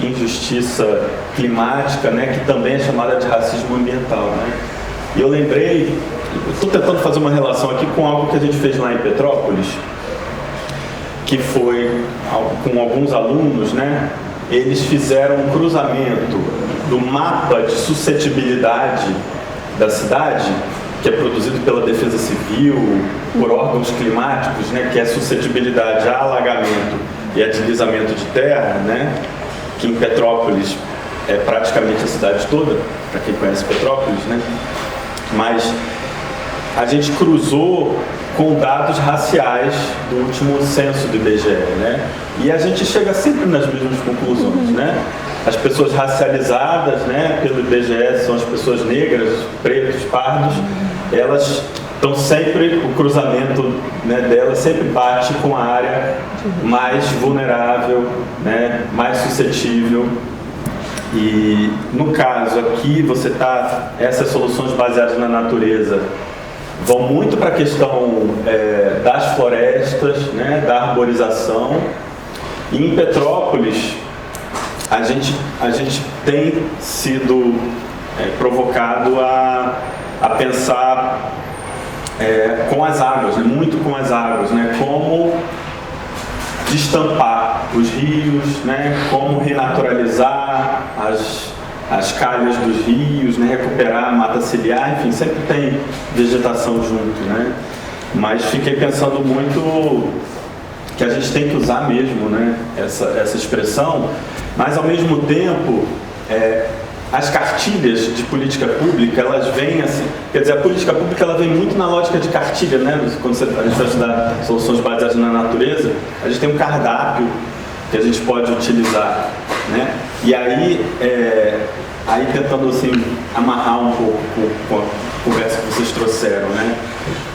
injustiça climática, né, que também é chamada de racismo ambiental, né? E eu lembrei, estou tentando fazer uma relação aqui com algo que a gente fez lá em Petrópolis, que foi com alguns alunos, né? Eles fizeram um cruzamento do mapa de suscetibilidade da cidade, que é produzido pela Defesa Civil, por órgãos climáticos, né? Que é suscetibilidade a alagamento e a deslizamento de terra, né? Que em Petrópolis é praticamente a cidade toda, para quem conhece Petrópolis, né? Mas a gente cruzou com dados raciais do último censo do IBGE, né? E a gente chega sempre nas mesmas conclusões, né? As pessoas racializadas, né, pelo IBGE são as pessoas negras, pretos, pardos, elas estão sempre, o cruzamento, né, delas sempre bate com a área mais vulnerável, né, mais suscetível. E no caso aqui, essas soluções baseadas na natureza vão muito para a questão das florestas, né, da arborização. E em Petrópolis, a gente tem sido provocado a pensar com as águas, né, muito com as águas, né, como destampar os rios, né, como renaturalizar as calhas dos rios, né, recuperar a mata ciliar, enfim, sempre tem vegetação junto, né? Mas fiquei pensando muito que a gente tem que usar mesmo, né, essa expressão, mas ao mesmo tempo as cartilhas de política pública, elas vêm assim, quer dizer, a política pública ela vem muito na lógica de cartilha, né? Quando a gente vai estudar soluções baseadas na natureza, a gente tem um cardápio que a gente pode utilizar, né? E aí tentando assim amarrar um pouco com a conversa que vocês trouxeram, né?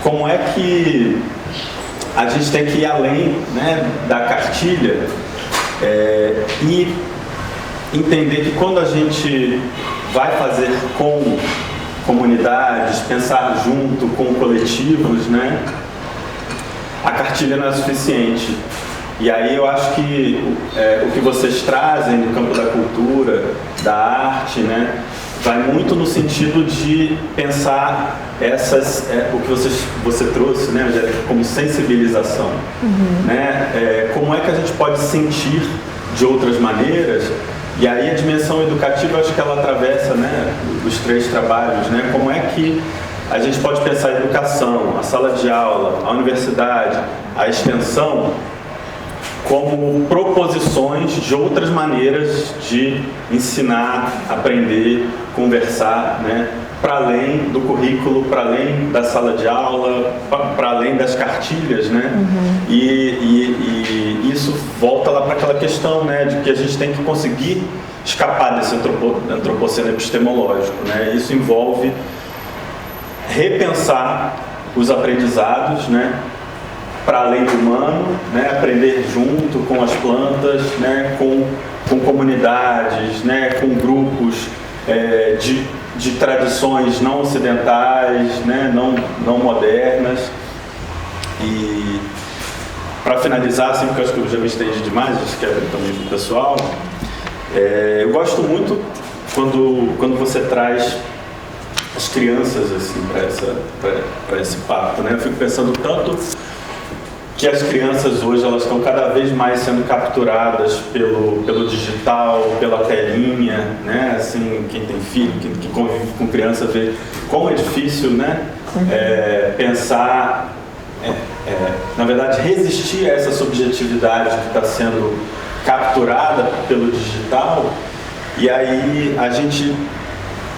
Como é que a gente tem que ir além, né, da cartilha e entender que quando a gente vai fazer com comunidades, pensar junto com coletivos, né, a cartilha não é suficiente. E aí eu acho que o que vocês trazem no campo da cultura, da arte, né, vai muito no sentido de pensar o que você trouxe, né, Angélica, como sensibilização. Né? Como é que a gente pode sentir de outras maneiras? E aí a dimensão educativa, eu acho que ela atravessa, né, os 3 trabalhos, né? Como é que a gente pode pensar a educação, a sala de aula, a universidade, a extensão, como proposições de outras maneiras de ensinar, aprender, conversar, né? Para além do currículo, para além da sala de aula, para além das cartilhas, né? E isso volta lá para aquela questão, né, de que a gente tem que conseguir escapar desse antropoceno epistemológico, né? Isso envolve repensar os aprendizados, né, para além do humano, né, aprender junto com as plantas, né, com comunidades, né, com grupos de tradições não ocidentais, né, não modernas. E para finalizar, assim, porque eu acho que eu já me estendi demais, acho que é também para o pessoal, eu gosto muito quando você traz as crianças assim, para esse papo, né? Eu fico pensando tanto que as crianças hoje elas estão cada vez mais sendo capturadas pelo digital, pela telinha, né? Assim, quem tem filho, que convive com criança vê como é difícil, né? Pensar, na verdade, resistir a essa subjetividade que está sendo capturada pelo digital, e aí a gente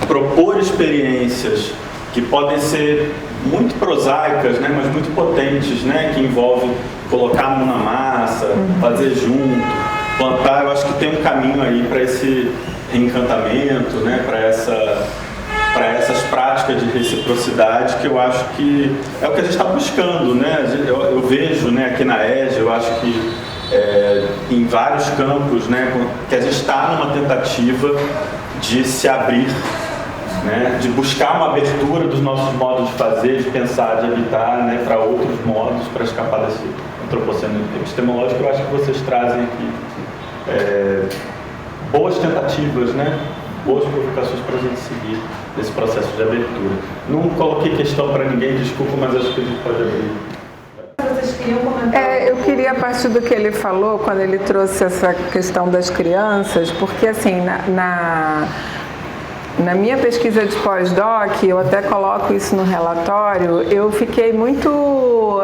propor experiências que podem ser muito prosaicas, né, mas muito potentes, né, que envolvem colocar a mão na massa, fazer junto, plantar. Eu acho que tem um caminho aí para esse reencantamento, né, para essas práticas de reciprocidade que eu acho que é o que a gente está buscando, né? Eu vejo, né, aqui na EJA, eu acho que em vários campos, né, que a gente está numa tentativa de se abrir, né, de buscar uma abertura dos nossos modos de fazer, de pensar, de habitar, né, para outros modos, para escapar desse antropoceno epistemológico que eu acho que vocês trazem aqui. boas tentativas, né? Boas provocações para a gente seguir nesse processo de abertura. Não coloquei questão para ninguém, desculpa, mas acho que a gente pode abrir. Vocês queriam comentar? Eu queria, a partir do que ele falou, quando ele trouxe essa questão das crianças, porque assim, na minha pesquisa de pós-doc, eu até coloco isso no relatório, eu fiquei muito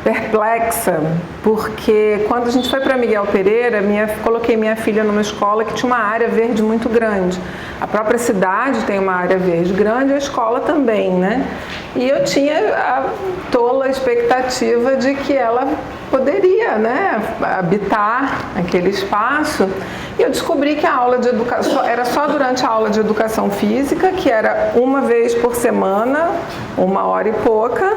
perplexa, porque quando a gente foi para Miguel Pereira, coloquei minha filha numa escola que tinha uma área verde muito grande. A própria cidade tem uma área verde grande, a escola também, né? E eu tinha a tola expectativa de que ela poderia, né, habitar aquele espaço. E eu descobri que a aula de educação era só durante a aula de educação física, que era uma vez por semana, 1h e pouca.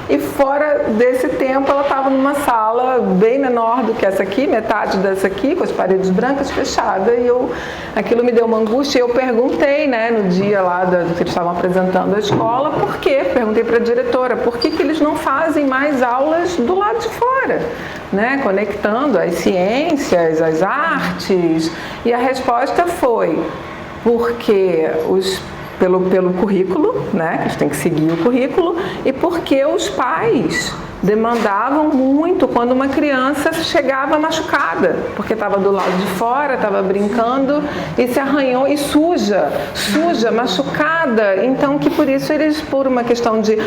E fora desse tempo ela estava numa sala bem menor do que essa aqui, metade dessa aqui, com as paredes brancas fechadas, e aquilo me deu uma angústia. E eu perguntei, né, no dia lá que eles estavam apresentando a escola, por quê? Perguntei para a diretora, por que eles não fazem mais aulas do lado de fora, né, conectando as ciências, as artes? E a resposta foi, porque pelo currículo, né, que a gente tem que seguir o currículo, e porque os pais demandavam muito quando uma criança chegava machucada, porque estava do lado de fora, estava brincando e se arranhou e suja, machucada. Então, que por isso eles, por uma questão de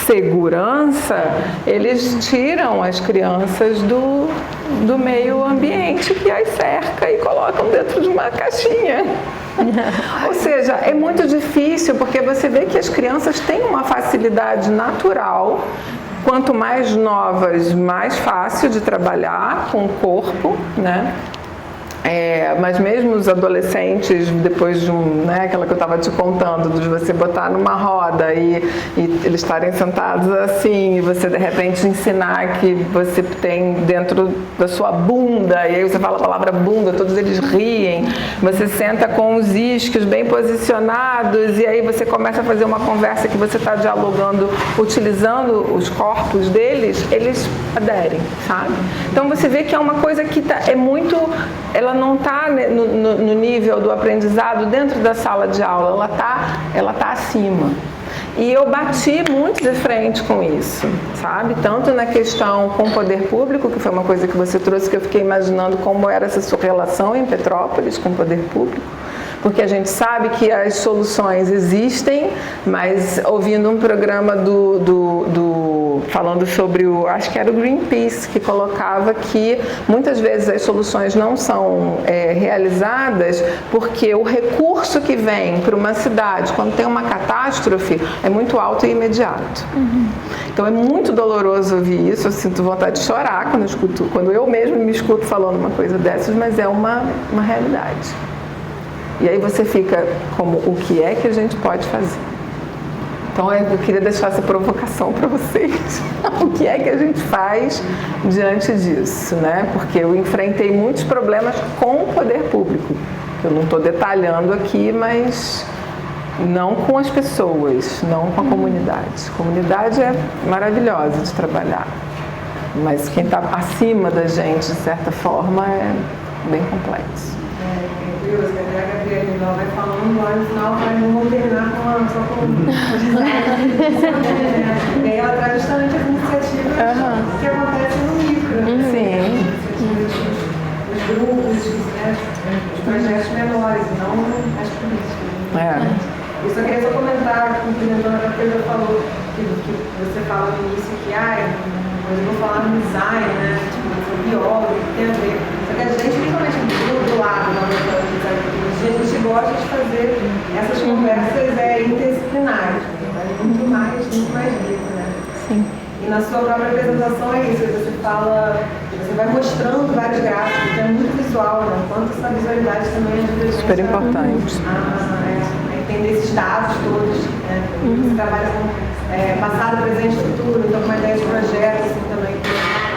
segurança, eles tiram as crianças do meio ambiente que as cerca e colocam dentro de uma caixinha. Ou seja, é muito difícil, porque você vê que as crianças têm uma facilidade natural. Quanto mais novas, mais fácil de trabalhar com o corpo, né? Mas mesmo os adolescentes, depois de aquela que eu estava te contando, de você botar numa roda e eles estarem sentados assim, e você de repente ensinar que você tem dentro da sua bunda, e aí você fala a palavra bunda, todos eles riem, você senta com os isquios bem posicionados, e aí você começa a fazer uma conversa que você está dialogando, utilizando os corpos deles, eles aderem, sabe? Então você vê que é uma coisa que ela não está no nível do aprendizado dentro da sala de aula, ela tá acima. E eu bati muito de frente com isso, sabe? Tanto na questão com o poder público, que foi uma coisa que você trouxe, que eu fiquei imaginando como era essa sua relação em Petrópolis com o poder público, porque a gente sabe que as soluções existem, mas ouvindo um programa falando sobre acho que era o Greenpeace, que colocava que muitas vezes as soluções não são realizadas porque o recurso que vem para uma cidade quando tem uma catástrofe é muito alto e imediato. Então é muito doloroso ouvir isso, eu sinto vontade de chorar quando eu mesmo me escuto falando uma coisa dessas, mas é uma realidade. E aí você fica como, o que é que a gente pode fazer? Então eu queria deixar essa provocação para vocês. O que é que a gente faz diante disso, né? Porque eu enfrentei muitos problemas com o poder público. Eu não estou detalhando aqui, mas não com as pessoas, não com a comunidade. A comunidade é maravilhosa de trabalhar, mas quem está acima da gente, de certa forma, é bem complexo. A Gabriela vai falando, lá no final vai alternar só com e aí ela traz justamente as iniciativas que acontecem no micro. Sim. Os grupos, os projetos menores, não as políticas. Eu só queria comentar, complementando a que ela falou, que você fala no início que, eu vou falar no design, né? Tipo, eu sou biólogo, que tem a ver. Só que a gente, principalmente do lado da a gente gosta de fazer essas conversas interdisciplinares, né? muito mais rico, né? Sim. E na sua própria apresentação é isso, você vai mostrando vários gráficos, é muito visual, né? Quanto essa visualidade também ajuda super importante. A entender esses dados todos, né? Você trabalha com passado, presente e futuro, então com uma ideia de projeto assim, também.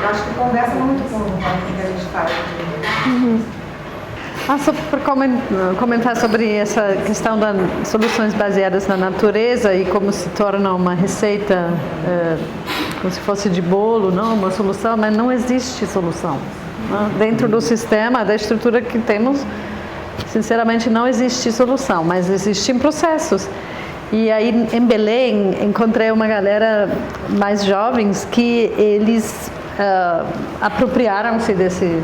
Eu acho que conversa muito com o que a gente faz. Só para comentar sobre essa questão das soluções baseadas na natureza e como se torna uma receita como se fosse de bolo, não, uma solução, mas não existe solução. Né? Dentro do sistema, da estrutura que temos, sinceramente não existe solução, mas existem processos. E aí em Belém encontrei uma galera mais jovens que eles apropriaram-se desse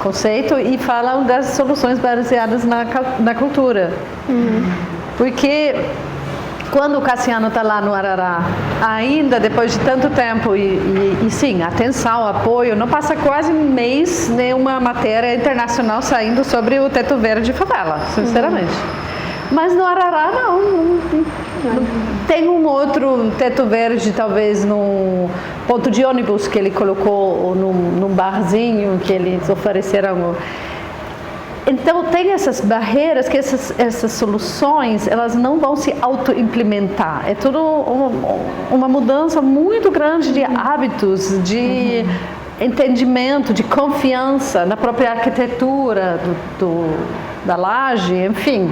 conceito e falam das soluções baseadas na cultura. Porque quando o Cassiano está lá no Arará, ainda depois de tanto tempo, e sim, atenção, apoio, não passa quase um mês nenhuma matéria internacional saindo sobre o teto verde de favela, sinceramente. Mas no Arará não tem um outro teto verde, talvez no ponto de ônibus que ele colocou, num barzinho que eles ofereceram. Então tem essas barreiras, que essas soluções, elas não vão se auto-implementar. É tudo uma mudança muito grande de hábitos, de entendimento, de confiança na própria arquitetura da laje, enfim,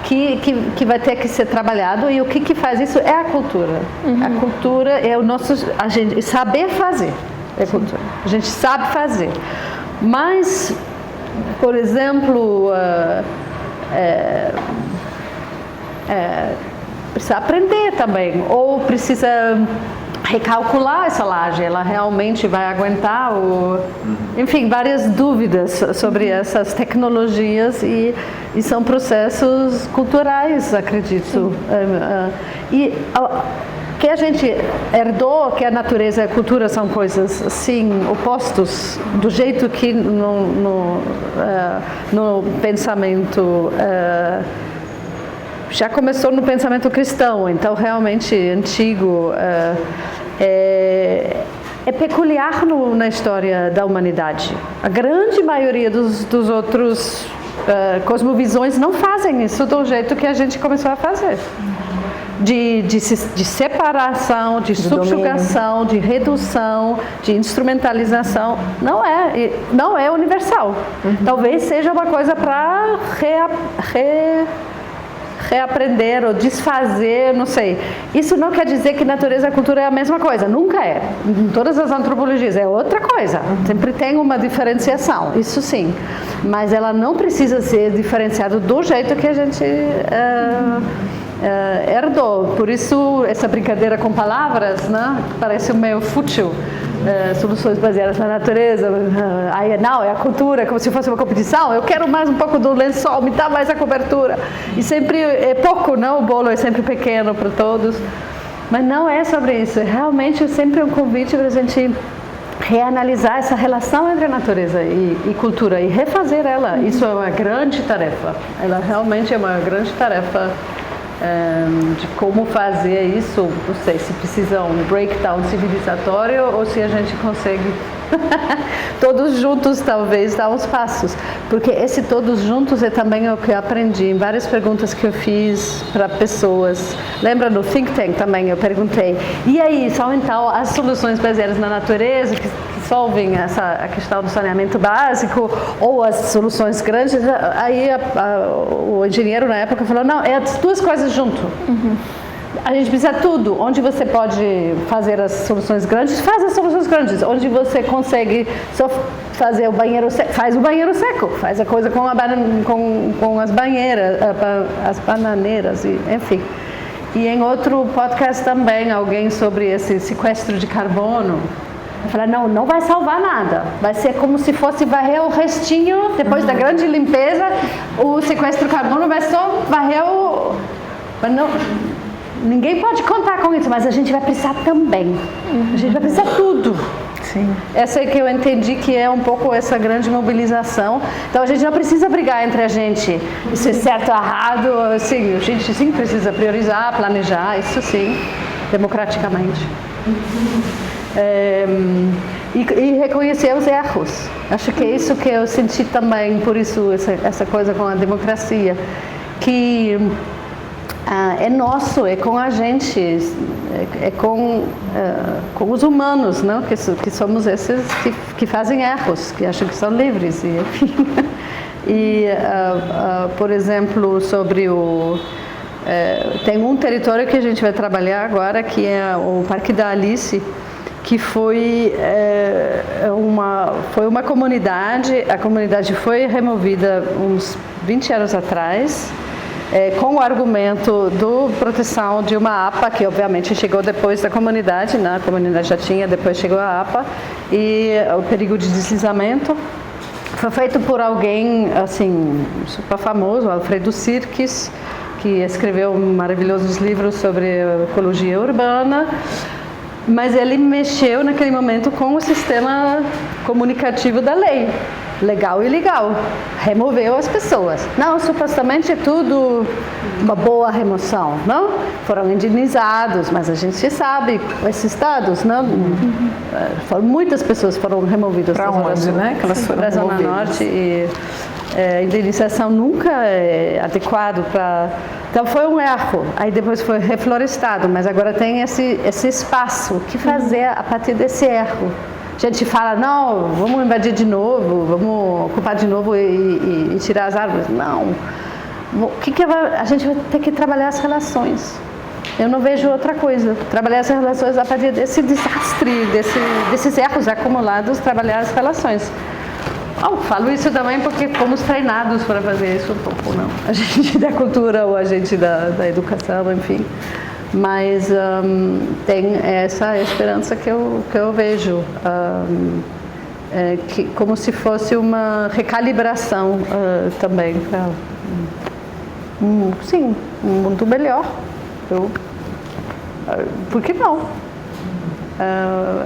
que vai ter que ser trabalhado. E o que faz isso é a cultura. A cultura é a gente saber fazer, é cultura. A gente sabe fazer, mas, por exemplo, precisa aprender também, ou precisa recalcular essa laje, ela realmente vai aguentar, enfim, várias dúvidas sobre essas tecnologias e são processos culturais, acredito. E que a gente herdou, que a natureza e a cultura são coisas assim opostos, do jeito que no pensamento já começou no pensamento cristão, então realmente antigo, é peculiar na história da humanidade. A grande maioria dos outros cosmovisões não fazem isso do jeito que a gente começou a fazer. De separação, de subjugação, de redução, de instrumentalização, não é universal. Talvez seja uma coisa para reaprender ou desfazer, não sei. Isso não quer dizer que natureza e cultura é a mesma coisa, nunca é. Em todas as antropologias é outra coisa, sempre tem uma diferenciação, isso sim. Mas ela não precisa ser diferenciada do jeito que a gente herdou. Por isso, essa brincadeira com palavras, né, parece meio fútil. Soluções baseadas na natureza, não, é a cultura, como se fosse uma competição. Eu quero mais um pouco do lençol, me dá mais a cobertura. E sempre é pouco, não? O bolo é sempre pequeno para todos. Mas não é sobre isso. Realmente é sempre um convite para a gente reanalisar essa relação entre a natureza e cultura e refazer ela. Isso é uma grande tarefa. Ela realmente é uma grande tarefa. De como fazer isso, não sei se precisa um breakdown civilizatório ou se a gente consegue todos juntos talvez dar uns passos, porque esse todos juntos é também o que eu aprendi em várias perguntas que eu fiz para pessoas. Lembra no Think Tank também eu perguntei, e aí, são então as soluções baseadas na natureza que resolvem a questão do saneamento básico ou as soluções grandes? Aí o engenheiro na época falou, não, é as duas coisas junto. A gente precisa de tudo. Onde você pode fazer as soluções grandes, faz as soluções grandes. Onde você consegue só fazer o banheiro seco, faz o banheiro seco. Faz a coisa com as banheiras, as bananeiras, enfim. E em outro podcast também, alguém sobre esse sequestro de carbono. Eu falei, não vai salvar nada. Vai ser como se fosse varrer o restinho, depois da grande limpeza, o sequestro de carbono vai só varrer o... Mas não... Ninguém pode contar com isso, mas a gente vai precisar também. A gente vai precisar tudo. Sim. Essa é que eu entendi que é um pouco essa grande mobilização. Então a gente não precisa brigar entre a gente, isso é certo ou errado. Sim, a gente sim precisa priorizar, planejar, isso sim, democraticamente. E reconhecer os erros. Acho que é isso que eu senti também, por isso essa coisa com a democracia, que é nosso, é com a gente, é com os humanos, não? Que somos esses que fazem erros, que acham que são livres, e enfim. E, por exemplo, sobre Tem um território que a gente vai trabalhar agora, que é o Parque da Alice, que foi uma comunidade, a comunidade foi removida uns 20 anos atrás, com o argumento da proteção de uma APA, que obviamente chegou depois da comunidade, né? A comunidade já tinha, depois chegou a APA, e o perigo de deslizamento. Foi feito por alguém, assim, super famoso, Alfredo Sirkis, que escreveu maravilhosos livros sobre ecologia urbana, mas ele mexeu naquele momento com o sistema comunicativo da lei, legal e ilegal, removeu as pessoas. Não, supostamente é tudo uma boa remoção, não? Foram indenizados, mas a gente sabe, esses estados, não? Muitas pessoas foram removidas para onde, né? Que elas foram para a Zona Norte e a indenização nunca é adequado para... Então foi um erro, aí depois foi reflorestado, mas agora tem esse espaço. O que fazer a partir desse erro? A gente fala, não, vamos invadir de novo, vamos ocupar de novo e tirar as árvores. Não. A gente vai ter que trabalhar as relações. Eu não vejo outra coisa. Trabalhar as relações a partir desse desastre, desses erros acumulados, trabalhar as relações. Falo isso também porque fomos treinados para fazer isso um pouco, não? A gente da cultura ou a gente da educação, enfim. Mas tem essa esperança que eu vejo, que, como se fosse uma recalibração também para um mundo melhor. Por que não?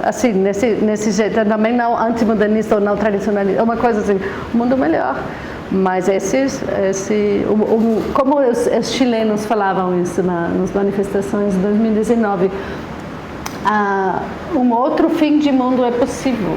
Assim, nesse jeito, também não antimodernista ou não tradicionalista, uma coisa assim, um mundo melhor. Mas como os chilenos falavam isso nas manifestações de 2019, um outro fim de mundo é possível.